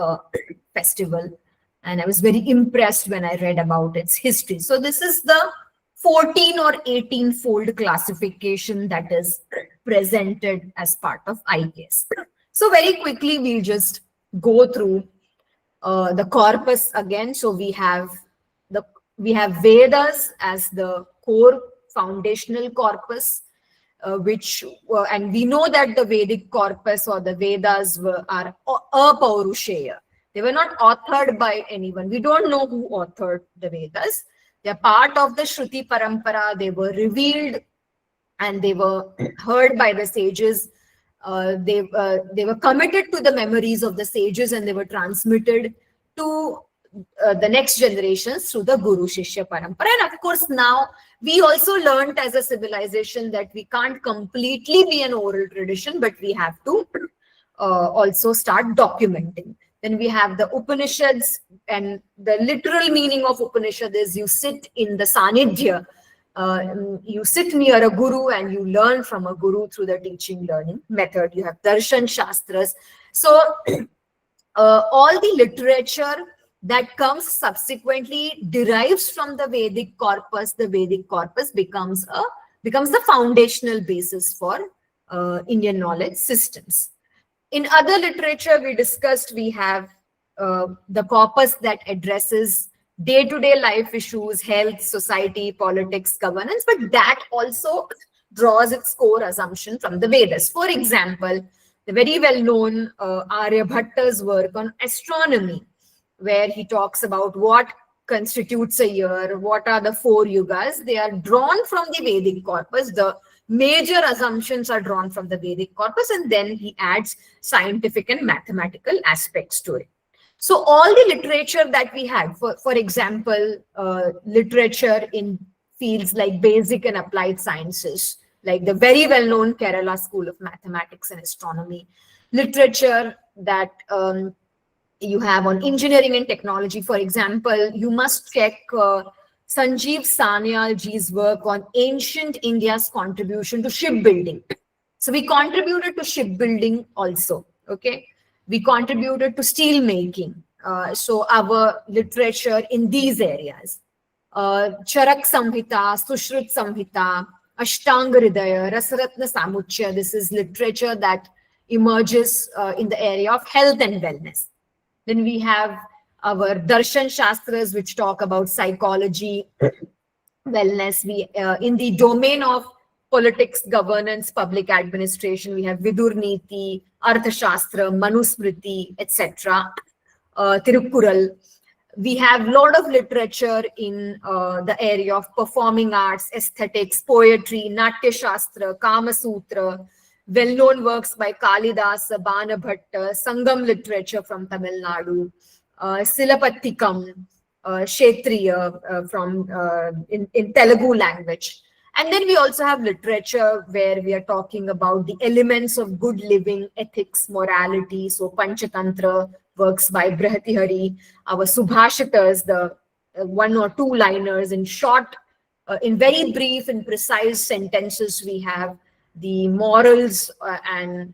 festival, and I was very impressed when I read about its history. So this is the 14 or 18-fold classification that is presented as part of IKS. So very quickly, we'll just go through the corpus again. So we have Vedas as the core foundational corpus, and we know that the Vedic corpus or the Vedas are apaurushaya. They were not authored by anyone. We don't know who authored the Vedas. They're part of the Shruti Parampara. They were revealed and they were heard by the sages. They were committed to the memories of the sages, and they were transmitted to the next generations through the Guru Shishya Parampara. And of course, now we also learned as a civilization that we can't completely be an oral tradition, but we have to also start documenting. Then we have the Upanishads, and the literal meaning of Upanishad is you sit in the Sanidhya. You sit near a guru and you learn from a guru through the teaching learning method. You have darshan shastras. So all the literature that comes subsequently derives from the Vedic corpus. The Vedic corpus becomes the foundational basis for Indian knowledge systems. In other literature we discussed, we have the corpus that addresses day-to-day life issues, health, society, politics, governance, but that also draws its core assumption from the Vedas. For example, the very well-known Aryabhatta's work on astronomy, where he talks about what constitutes a year, what are the 4 yugas. They are drawn from the Vedic corpus. The major assumptions are drawn from the Vedic corpus, and then he adds scientific and mathematical aspects to it. So all the literature that we had, for example, literature in fields like basic and applied sciences, like the very well-known Kerala School of Mathematics and Astronomy, literature that you have on engineering and technology. For example, you must check Sanjeev Sanyalji's work on ancient India's contribution to shipbuilding. So we contributed to shipbuilding also, okay? We contributed to steel making. So our literature in these areas, Charak Samhita, Sushruta Samhita, Ashtanga Hridaya, Rasaratna Samuchya, this is literature that emerges in the area of health and wellness. Then we have our Darshan Shastras, which talk about psychology, wellness. We in the domain of politics, governance, public administration, we have Vidur Niti, Arthashastra, Manusmriti, etc., Tirukkural. We have a lot of literature in the area of performing arts, aesthetics, poetry, Natya Shastra, Kama Sutra, well-known works by Kalidasa, Banabhatta, Sangam literature from Tamil Nadu, Silapattikam, Kshetriya from in Telugu language. And then we also have literature where we are talking about the elements of good living, ethics, morality. So Panchatantra works by Brihatihari, our Subhashitas, the 1 or 2 liners in short, in very brief and precise sentences. We have the morals and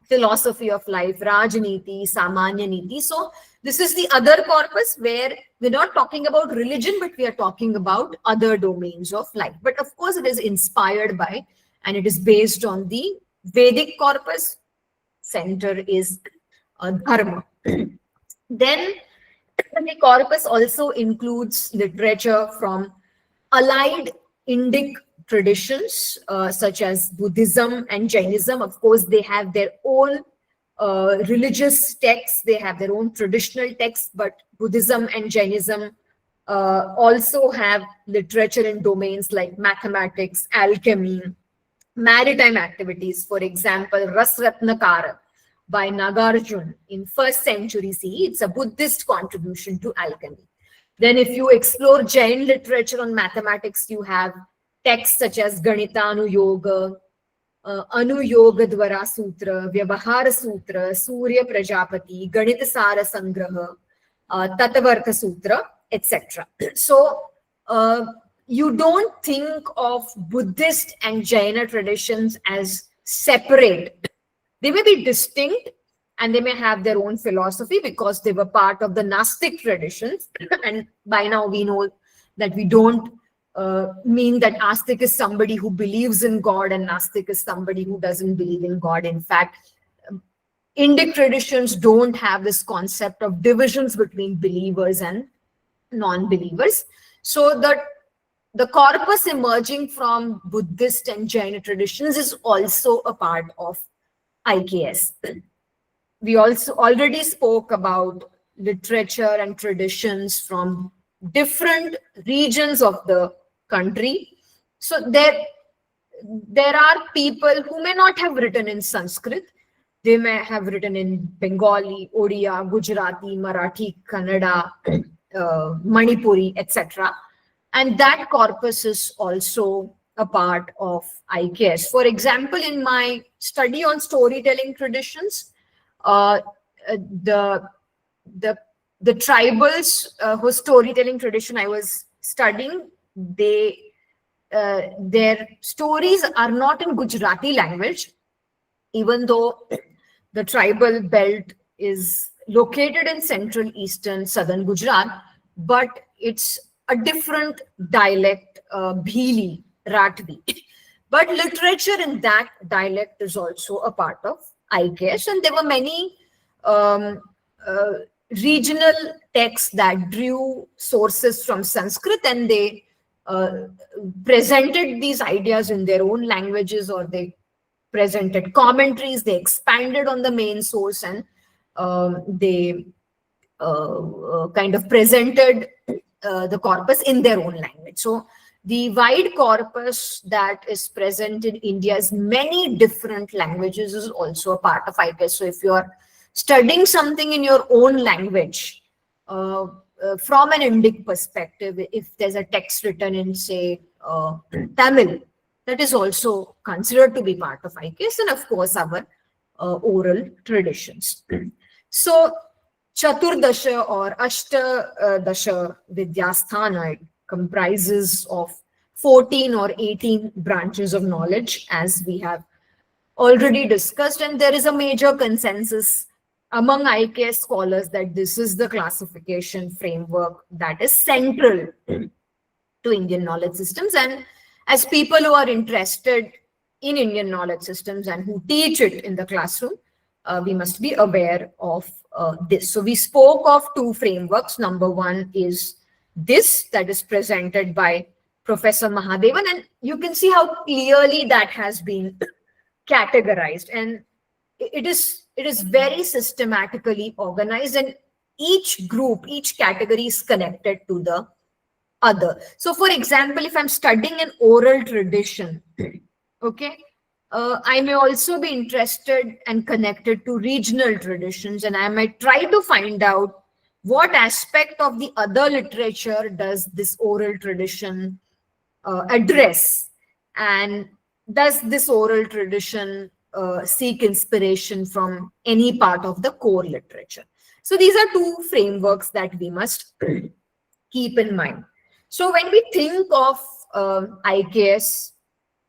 philosophy of life, Rajniti, Samanya Niti. So this is the other corpus where we're not talking about religion, but we are talking about other domains of life. But of course, it is inspired by and it is based on the Vedic corpus. Center is Dharma. Then the corpus also includes literature from allied Indic traditions such as Buddhism and Jainism. Of course, they have their own religious texts, they have their own traditional texts, but Buddhism and Jainism also have literature in domains like mathematics, alchemy, maritime activities. For example, Rasratnakara by Nagarjuna in 1st century CE. It's a Buddhist contribution to alchemy. Then if you explore Jain literature on mathematics, you have texts such as Ganitanu Yoga, Anuyoga Dwara Sutra, Vyavahara Sutra, Surya Prajapati, Ganita Sara Sangraha, Tatavartha Sutra, etc. So you don't think of Buddhist and Jaina traditions as separate. They may be distinct and they may have their own philosophy because they were part of the Gnostic traditions. And by now we know that we don't mean that Astic is somebody who believes in God and Gnostic is somebody who doesn't believe in God. In fact, Indic traditions don't have this concept of divisions between believers and non-believers. So that the corpus emerging from Buddhist and Jaina traditions is also a part of IKS. We also already spoke about literature and traditions from different regions of the country. So there are people who may not have written in Sanskrit. They may have written in Bengali, Odia, Gujarati, Marathi, Kannada, Manipuri, etc. And that corpus is also a part of IKS. For example, in my study on storytelling traditions, uh, the the the tribals whose storytelling tradition I was studying, their stories are not in Gujarati language, even though the tribal belt is located in central, eastern, southern Gujarat, but it's a different dialect, Bhili, Ratvi. But literature in that dialect is also a part of IKS, and there were many um, uh, regional texts that drew sources from Sanskrit, and they presented these ideas in their own languages, or they presented commentaries, they expanded on the main source, and they kind of presented the corpus in their own language. So the wide corpus that is present in India's many different languages is also a part of IKS. So if you're studying something in your own language, from an Indic perspective, if there's a text written in, say, Tamil, that is also considered to be part of IKS, and of course our oral traditions. So Chaturdasha or Ashtadasha Vidyasthana comprises of 14 or 18 branches of knowledge, as we have already discussed, and there is a major consensus among IKS scholars that this is the classification framework that is central to Indian knowledge systems. And as people who are interested in Indian knowledge systems and who teach it in the classroom, we must be aware of this. So we spoke of two frameworks. Number one is this, that is presented by Professor Mahadevan, and you can see how clearly that has been categorized, and it is very systematically organized, and each group, each category is connected to the other. So for example, if I'm studying an oral tradition, okay, I may also be interested and connected to regional traditions, and I might try to find out what aspect of the other literature does this oral tradition address, and does this oral tradition seek inspiration from any part of the core literature. So these are two frameworks that we must keep in mind. So when we think of IKS,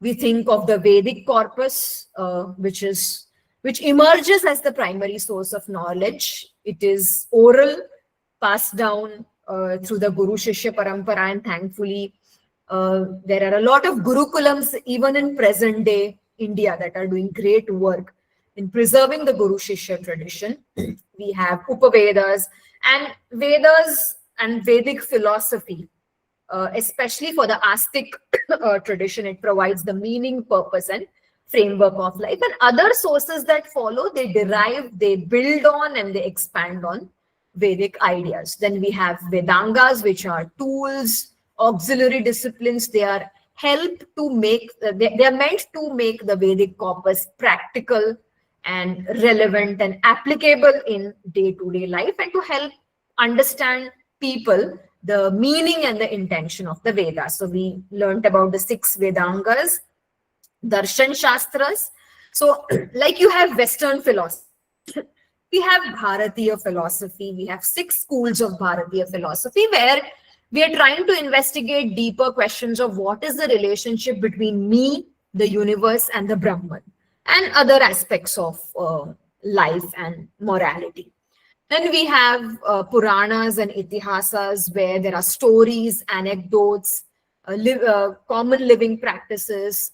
we think of the Vedic corpus, which emerges as the primary source of knowledge. It is oral, passed down through the Guru Shishya Parampara, and thankfully there are a lot of Gurukulams even in present day India that are doing great work in preserving the Guru Shishya tradition. We have Upavedas and Vedas and Vedic philosophy, especially for the Astic tradition. It provides the meaning, purpose, and framework of life. And other sources that follow, they derive, they build on, and they expand on Vedic ideas. Then we have Vedangas, which are tools, auxiliary disciplines. They are help to make, they are meant to make the Vedic corpus practical and relevant and applicable in day-to-day life, and to help understand people the meaning and the intention of the Vedas. So we learned about the 6 Vedangas, Darshan Shastras. So like you have Western philosophy, we have Bharatiya philosophy, we have 6 schools of Bharatiya philosophy, where we are trying to investigate deeper questions of what is the relationship between me, the universe, and the Brahman, and other aspects of life and morality. Then we have Puranas and Itihasas, where there are stories, anecdotes, common living practices,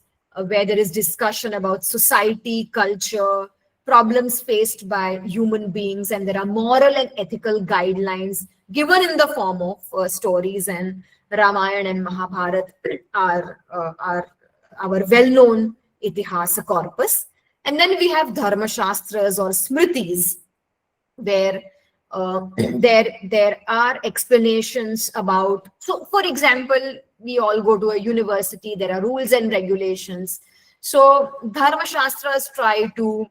where there is discussion about society, culture, problems faced by human beings, and there are moral and ethical guidelines given in the form of stories. And Ramayana and Mahabharata are our well-known Itihasa corpus. And then we have Dharma Shastras or Smritis, where there are explanations about, so for example, we all go to a university, there are rules and regulations. So Dharma Shastras try to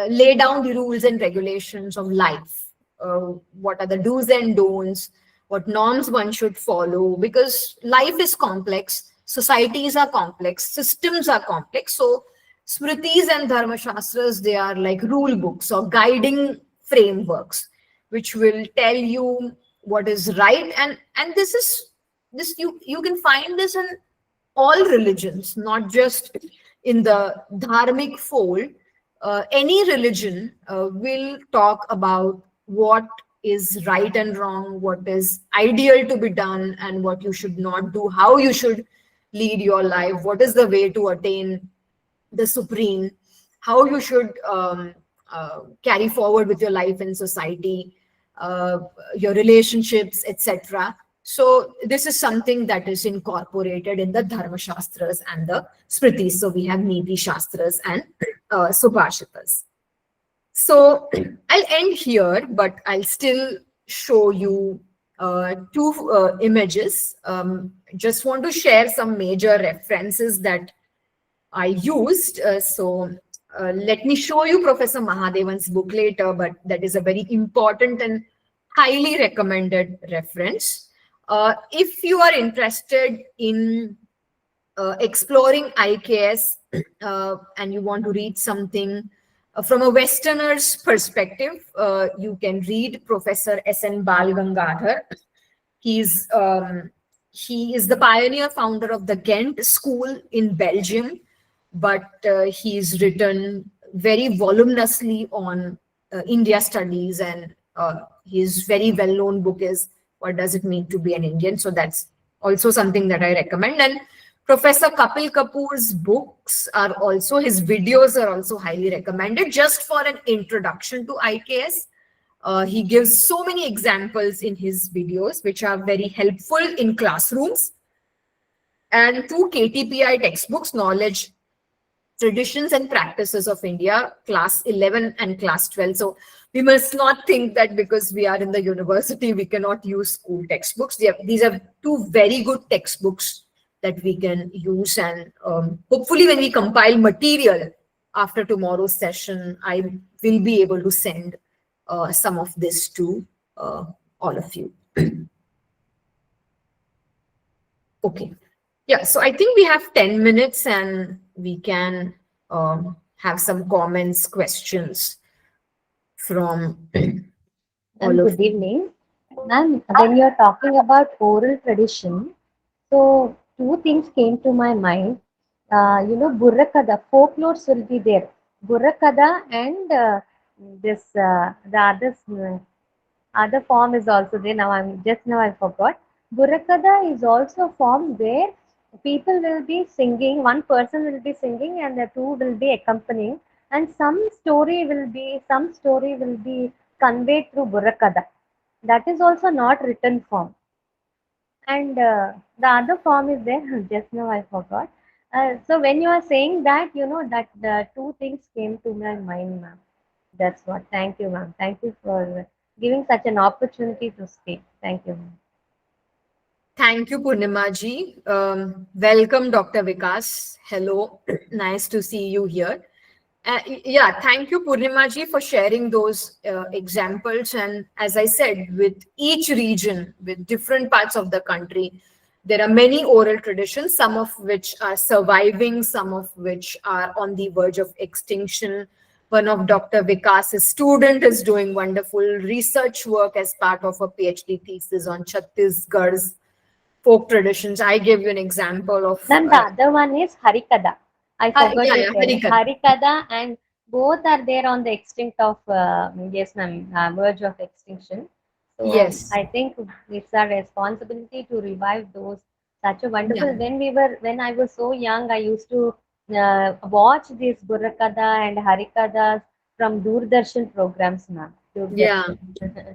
lay down the rules and regulations of life, what are the do's and don'ts, what norms one should follow, because life is complex, societies are complex, systems are complex. So smritis and dharma shastras, they are like rule books or guiding frameworks which will tell you what is right. And this you can find this in all religions, not just in the dharmic fold. Any religion will talk about what is right and wrong, what is ideal to be done, and what you should not do, how you should lead your life, what is the way to attain the supreme, how you should carry forward with your life in society, your relationships, etc. So this is something that is incorporated in the Dharma Shastras and the Smritis. So we have Niti Shastras and Subhashitas. So I'll end here, but I'll still show you two images. Just want to share some major references that I used. Let me show you Professor Mahadevan's book later, but that is a very important and highly recommended reference. If you are interested in exploring IKS and you want to read something from a Westerner's perspective, you can read Professor S.N. Bal Gangadhar. He is the pioneer founder of the Ghent School in Belgium, but he's written very voluminously on India studies, and his very well-known book is What Does It Mean to Be an Indian? So that's also something that I recommend. And Professor Kapil Kapoor's books are also, his videos are also highly recommended just for an introduction to IKS. He gives so many examples in his videos, which are very helpful in classrooms. And two KTPI textbooks, Knowledge, Traditions and Practices of India, class 11 and class 12. So we must not think that because we are in the university, we cannot use school textbooks. These are two very good textbooks that we can use. And hopefully when we compile material after tomorrow's session, I will be able to send some of this to all of you. Okay. Yeah, so I think we have 10 minutes and we can have some comments, questions from all of Good evening. Ma'am, when you're talking about oral tradition, so two things came to my mind. Burrakada, folklores will be there. Burrakada and the other form is also there. Now I forgot. Burrakada is also a form where people will be singing, one person will be singing and the two will be accompanying, and some story will be conveyed through Burrakada. That is also not written form. And the other form is there, just now I forgot. So when you are saying that, that the two things came to my mind, ma'am. That's what. Thank you, ma'am. Thank you for giving such an opportunity to speak. Thank you, ma'am. Thank you, Purnima ji. Welcome, Dr. Vikas. Hello. Nice to see you here. Yeah, thank you, Purnima ji, for sharing those examples. And as I said, with each region, with different parts of the country, there are many oral traditions, some of which are surviving, some of which are on the verge of extinction. One of Dr. Vikas's student is doing wonderful research work as part of a PhD thesis on Chhattisgarh's folk traditions. I gave you an example of... Then the other one is Harikada. I forgot to tell. Harikada, and both are there on the extinct of, yes ma'am, verge of extinction. So yes. I think it's our responsibility to revive those. Such a wonderful, when I was so young, I used to watch these Burrakada and Harikadas from Doordarshan programs, ma'am. Yeah.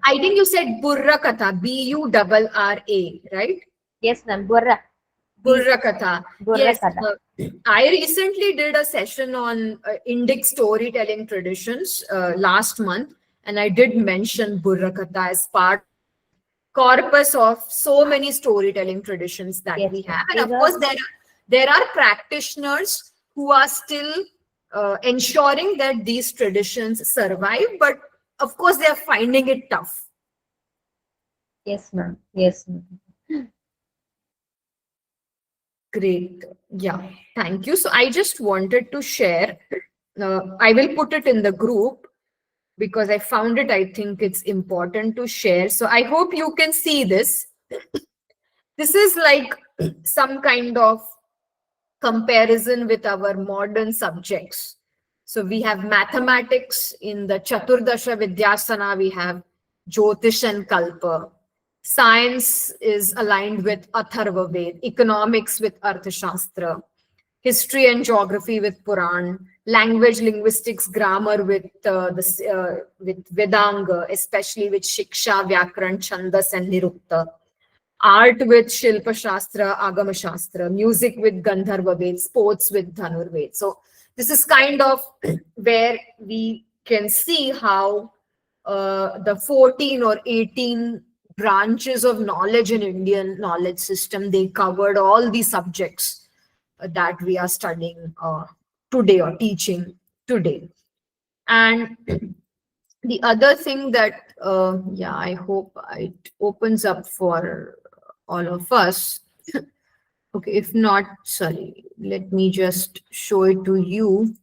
I think you said Burrakatha, B-U-R-R-A, right? Yes, ma'am. Burrakatha. Yes. I recently did a session on Indic storytelling traditions last month, and I did mention Burrakatha as part corpus of so many storytelling traditions that we have. And of course, there are practitioners who are still ensuring that these traditions survive, but of course, they are finding it tough. Yes, ma'am. Yes, ma'am. Great. Yeah, thank you. So I just wanted to share, I will put it in the group because I found it, I think it's important to share. So I hope you can see this. This is like some kind of comparison with our modern subjects. So we have mathematics in the Chaturdasha Vidyasana, we have Jyotish and Kalpa. Science is aligned with Atharva Ved, economics with Arthashastra, history and geography with Puran, language, linguistics, grammar with Vedanga, especially with Shiksha, Vyakaran, Chandas, and Nirukta. Art with Shilpa Shastra, Agama Shastra, music with Gandharva Ved, sports with Dhanur Ved. So this is kind of where we can see how the 14 or 18 branches of knowledge in Indian knowledge system, they covered all the subjects that we are studying today or teaching today. And the other thing that, yeah, I hope it opens up for all of us. Okay, if not, sorry, let me just show it to you.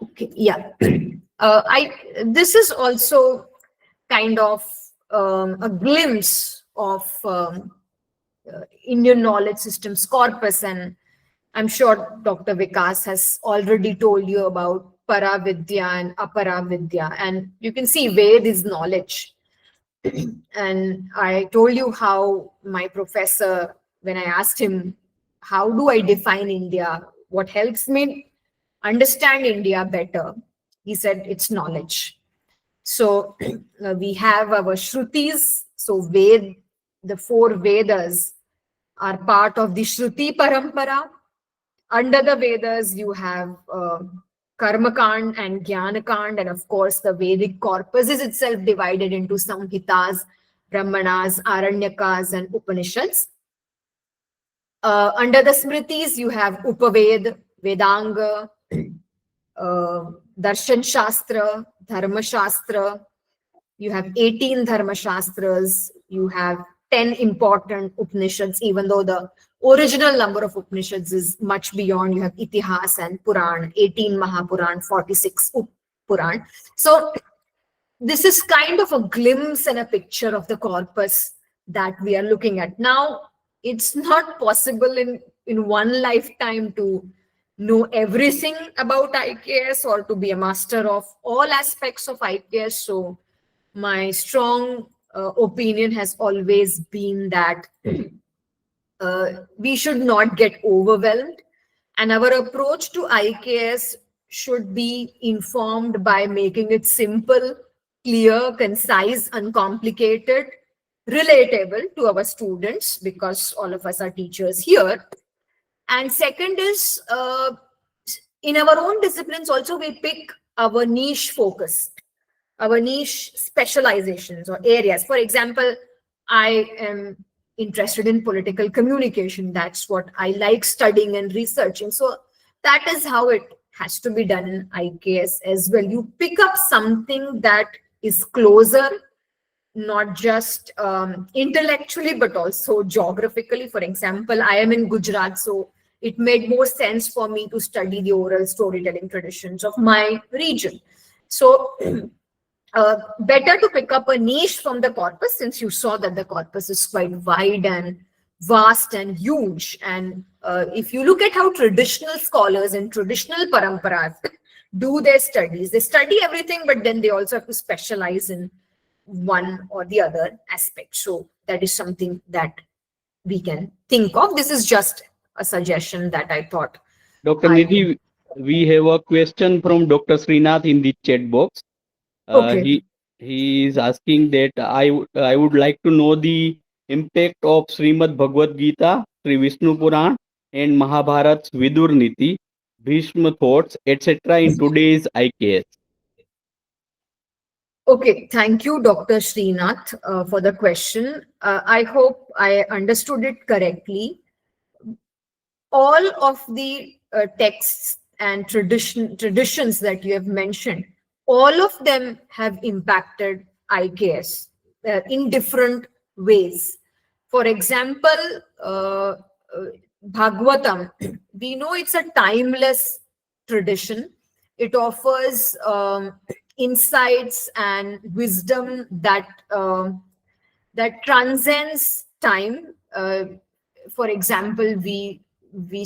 Okay, yeah. This is also kind of a glimpse of Indian knowledge systems corpus, and I'm sure Dr. Vikas has already told you about Paravidya and Aparavidya, and you can see Ved is knowledge. And I told you how my professor, when I asked him, how do I define India? What helps me understand India better? He said, it's knowledge. So we have our Shrutis. So Ved, the four Vedas are part of the Shruti Parampara. Under the Vedas, you have Karmakand and Jnanakand, and of course, the Vedic corpus is itself divided into Samhitas, Brahmanas, Aranyakas, and Upanishads. Under the Smritis, you have Upaved, Vedanga, Darshan Shastra, Dharma Shastra. You have 18 Dharma Shastras. You have 10 important Upanishads, even though the original number of Upanishads is much beyond. You have Itihas and Puran, 18 Mahapuran, 46 Puran. So this is kind of a glimpse and a picture of the corpus that we are looking at. Now, it's not possible in one lifetime to know everything about IKS or to be a master of all aspects of IKS. So my strong opinion has always been that we should not get overwhelmed, and our approach to IKS should be informed by making it simple, clear, concise, uncomplicated, relatable to our students, because all of us are teachers here. And second is, in our own disciplines also, we pick our niche focus, our niche specializations or areas. For example, I am interested in political communication. That's what I like studying and researching. So that is how it has to be done in IKS as well. You pick up something that is closer, not just intellectually, but also geographically. For example, I am in Gujarat, so it made more sense for me to study the oral storytelling traditions of my region. So better to pick up a niche from the corpus, since you saw that the corpus is quite wide and vast and huge. And if you look at how traditional scholars and traditional paramparas do their studies, they study everything, but then they also have to specialize in one or the other aspect. So that is something that we can think of. This is just a suggestion that I thought. Dr. Nidhi, we have a question from Dr. Srinath in the chat box. Okay. He is asking that I would like to know the impact of Srimad Bhagavad Gita, Sri Vishnu Puran, and Mahabharat's Vidur Niti, Bhishma thoughts, etc. in today's IKS. Okay, thank you, Dr. Srinath, for the question. I hope I understood it correctly. All of the texts and traditions that you have mentioned, all of them have impacted IKS in different ways. For example, Bhagavatam, we know it's a timeless tradition. It offers insights and wisdom that that transcends time. For example, we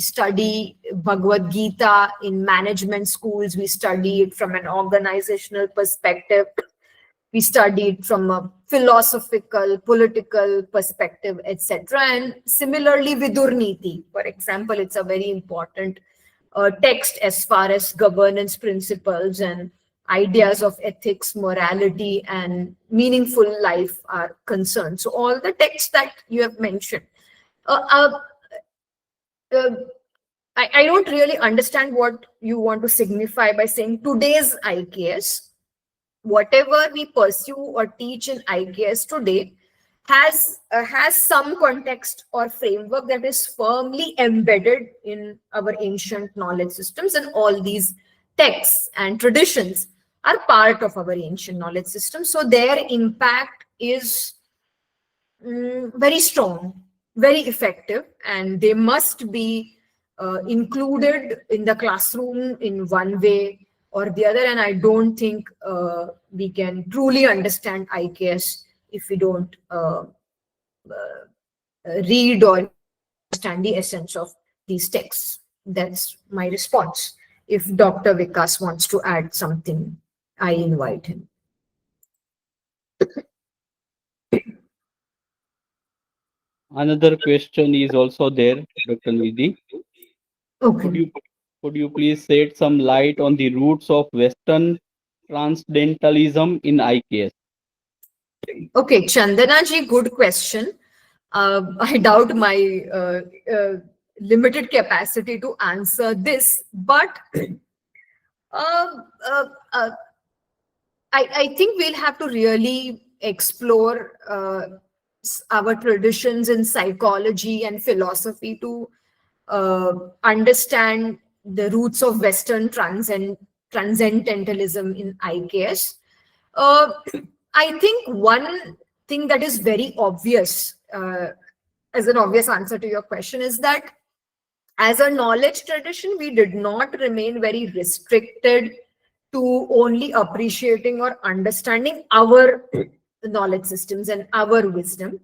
study Bhagavad Gita in management schools. We study it from an organizational perspective. We study it from a philosophical, political perspective, etc. And similarly, Vidurniti, for example, it's a very important text as far as governance principles and ideas of ethics, morality, and meaningful life are concerned. So all the texts that you have mentioned. I don't really understand what you want to signify by saying today's IKS. Whatever we pursue or teach in IKS today has some context or framework that is firmly embedded in our ancient knowledge systems, and all these texts and traditions are part of our ancient knowledge system. So their impact is very strong, very effective, and they must be included in the classroom in one way or the other. And I don't think we can truly understand IKS if we don't read or understand the essence of these texts. That's my response. If Dr. Vikas wants to add something, I invite him. Another question is also there, Dr. Nidhi. Okay. Could you please shed some light on the roots of Western transcendentalism in IKS? Okay, Chandana ji, good question. I doubt my limited capacity to answer this, but I think we'll have to really explore our traditions in psychology and philosophy to understand the roots of Western transcendentalism in IKS. I think one thing that is very obvious, as an obvious answer to your question, is that as a knowledge tradition, we did not remain very restricted to only appreciating or understanding our knowledge systems and our wisdom.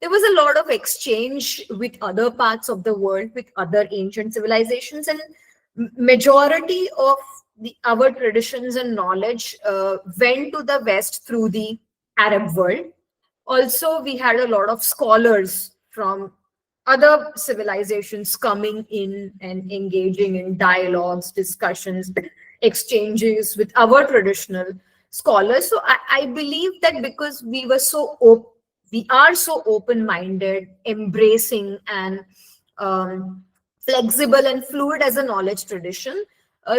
There was a lot of exchange with other parts of the world, with other ancient civilizations, and majority of our traditions and knowledge went to the West through the Arab world. Also, we had a lot of scholars from other civilizations coming in and engaging in dialogues, discussions, exchanges with our traditional scholars. So I believe that because we are so open-minded, embracing and flexible and fluid as a knowledge tradition,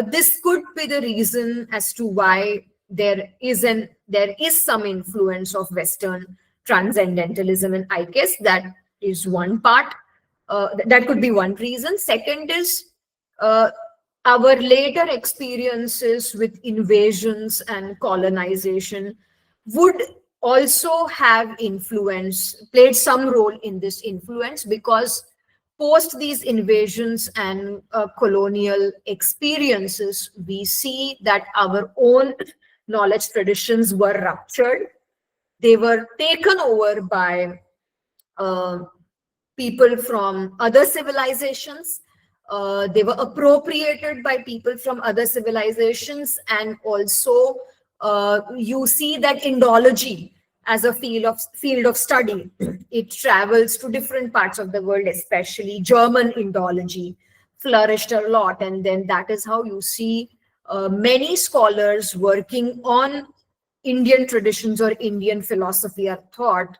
this could be the reason as to why there is some influence of Western transcendentalism in IKS. That is one part. That could be one reason. Second is our later experiences with invasions and colonization would also have played some role in this influence, because post these invasions and colonial experiences, we see that our own knowledge traditions were ruptured. They were taken over by people from other civilizations. They were appropriated by people from other civilizations, and also you see that Indology as a field of study, it travels to different parts of the world, especially German Indology flourished a lot, and then that is how you see many scholars working on Indian traditions or Indian philosophy or thought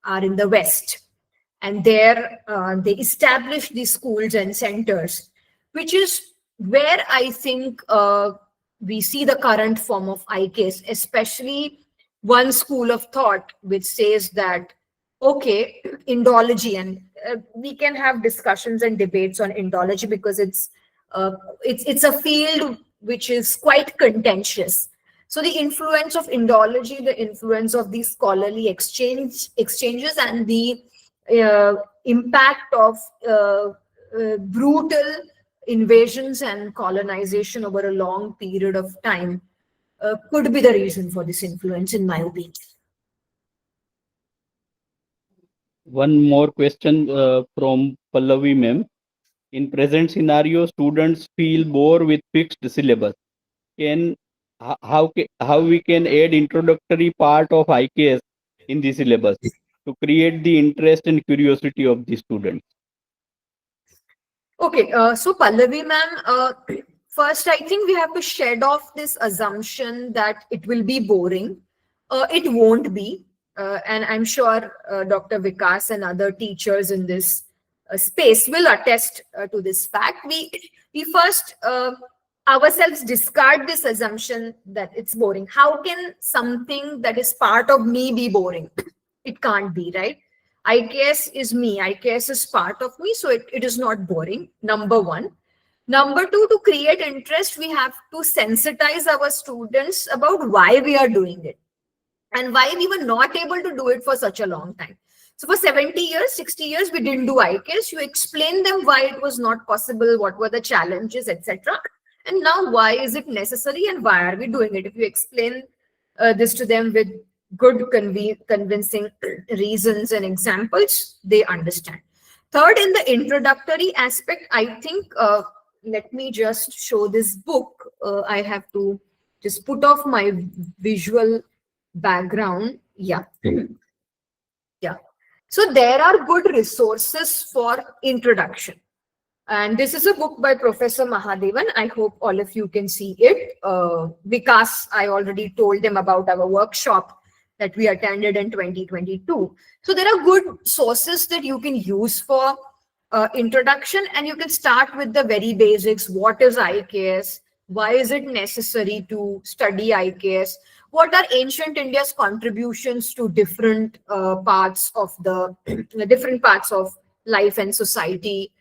are in the West. And there they establish these schools and centers, which is where I think we see the current form of IKS, especially one school of thought which says that, okay, Indology, and we can have discussions and debates on Indology because it's It's a field which is quite contentious. So the influence of Indology, the influence of these scholarly exchanges, and the impact of brutal invasions and colonization over a long period of time could be the reason for this influence, in my opinion. One more question from Pallavi ma'am. In present scenario, students feel bored with fixed syllabus. Can how we can add introductory part of IKS in the syllabus to create the interest and curiosity of the students? Okay, so Pallavi ma'am, first I think we have to shed off this assumption that it will be boring. It won't be, and I'm sure Dr. Vikas and other teachers in this space will attest to this fact. We first ourselves discard this assumption that it's boring. How can something that is part of me be boring? It can't be, right? IKS is me. IKS is part of me, so it is not boring. Number one. Number two, to create interest, we have to sensitize our students about why we are doing it and why we were not able to do it for such a long time. So for 70 years, 60 years, we didn't do IKS. You explain them why it was not possible, what were the challenges, etc. And now why is it necessary and why are we doing it? If you explain this to them with good convincing reasons and examples, they understand. Third, in the introductory aspect, I think, let me just show this book. I have to just put off my visual background. Yeah. Yeah. So there are good resources for introduction. And this is a book by Professor Mahadevan. I hope all of you can see it. Vikas, I already told them about our workshop that we attended in 2022. So there are good sources that you can use for introduction, and you can start with the very basics. What is IKS? Why is it necessary to study IKS? What are ancient India's contributions to different parts of life and society?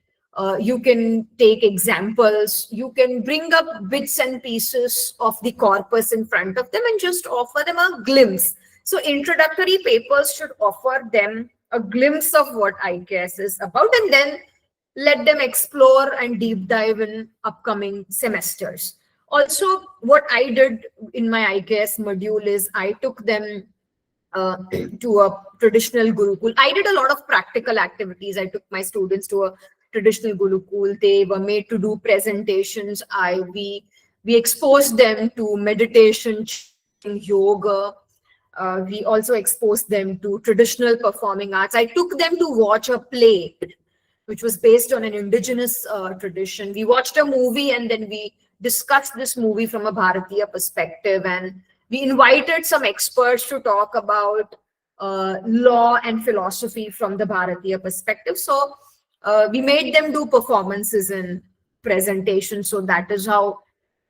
You can take examples. You can bring up bits and pieces of the corpus in front of them and just offer them a glimpse. So introductory papers should offer them a glimpse of what IKS is about, and then let them explore and deep dive in upcoming semesters. Also, what I did in my IKS module is I took them to a traditional Gurukul. I did a lot of practical activities. I took my students to a traditional Gurukul. They were made to do presentations. We exposed them to meditation, yoga. We also exposed them to traditional performing arts. I took them to watch a play which was based on an indigenous tradition. We watched a movie and then we discussed this movie from a Bharatiya perspective, and we invited some experts to talk about law and philosophy from the Bharatiya perspective. So we made them do performances and presentations. So that is how,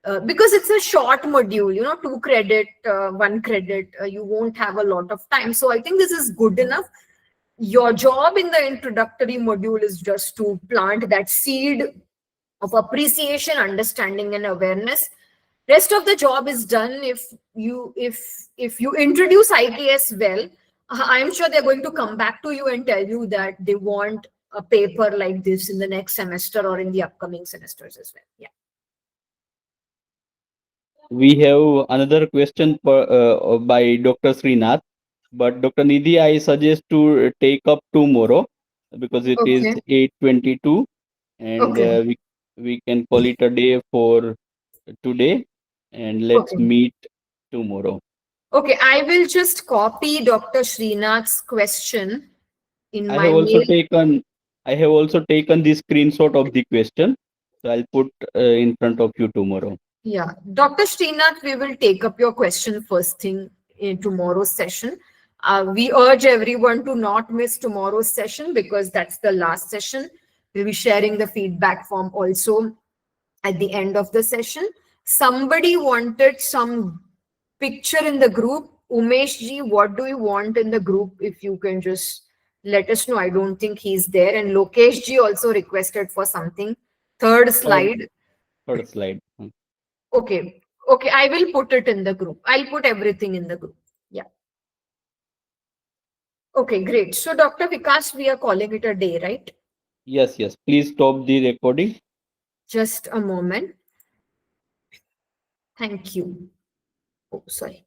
because it's a short module, 2 credit, 1 credit, you won't have a lot of time. So I think this is good enough. Your job in the introductory module is just to plant that seed of appreciation, understanding, and awareness. Rest of the job is done if you introduce IKS well. I'm sure they're going to come back to you and tell you that they want a paper like this in the next semester or in the upcoming semesters as well. Yeah. We have another question by Dr. Srinath, but Dr. Nidhi, I suggest to take up tomorrow because it is Okay. 8:22, and Okay. we can call it a day for today, and let's Okay. meet tomorrow. Okay, I will just copy Dr. Srinath's question in I my have also mail. taken the screenshot of the question, so I'll put in front of you tomorrow. Yeah, Dr. Srinath, we will take up your question first thing in tomorrow's session. We urge everyone to not miss tomorrow's session because that's the last session. We'll be sharing the feedback form also at the end of the session. Somebody wanted some picture in the group. Umesh ji, what do you want in the group? If you can just let us know. I don't think he's there. And Lokesh ji also requested for something. Third slide. third slide. Okay. Okay, I will put it in the group. I'll put everything in the group. Yeah. Okay, great. So, Dr. Vikas, we are calling it a day, right? Yes, yes. Please stop the recording. Just a moment. Thank you. Oh, sorry.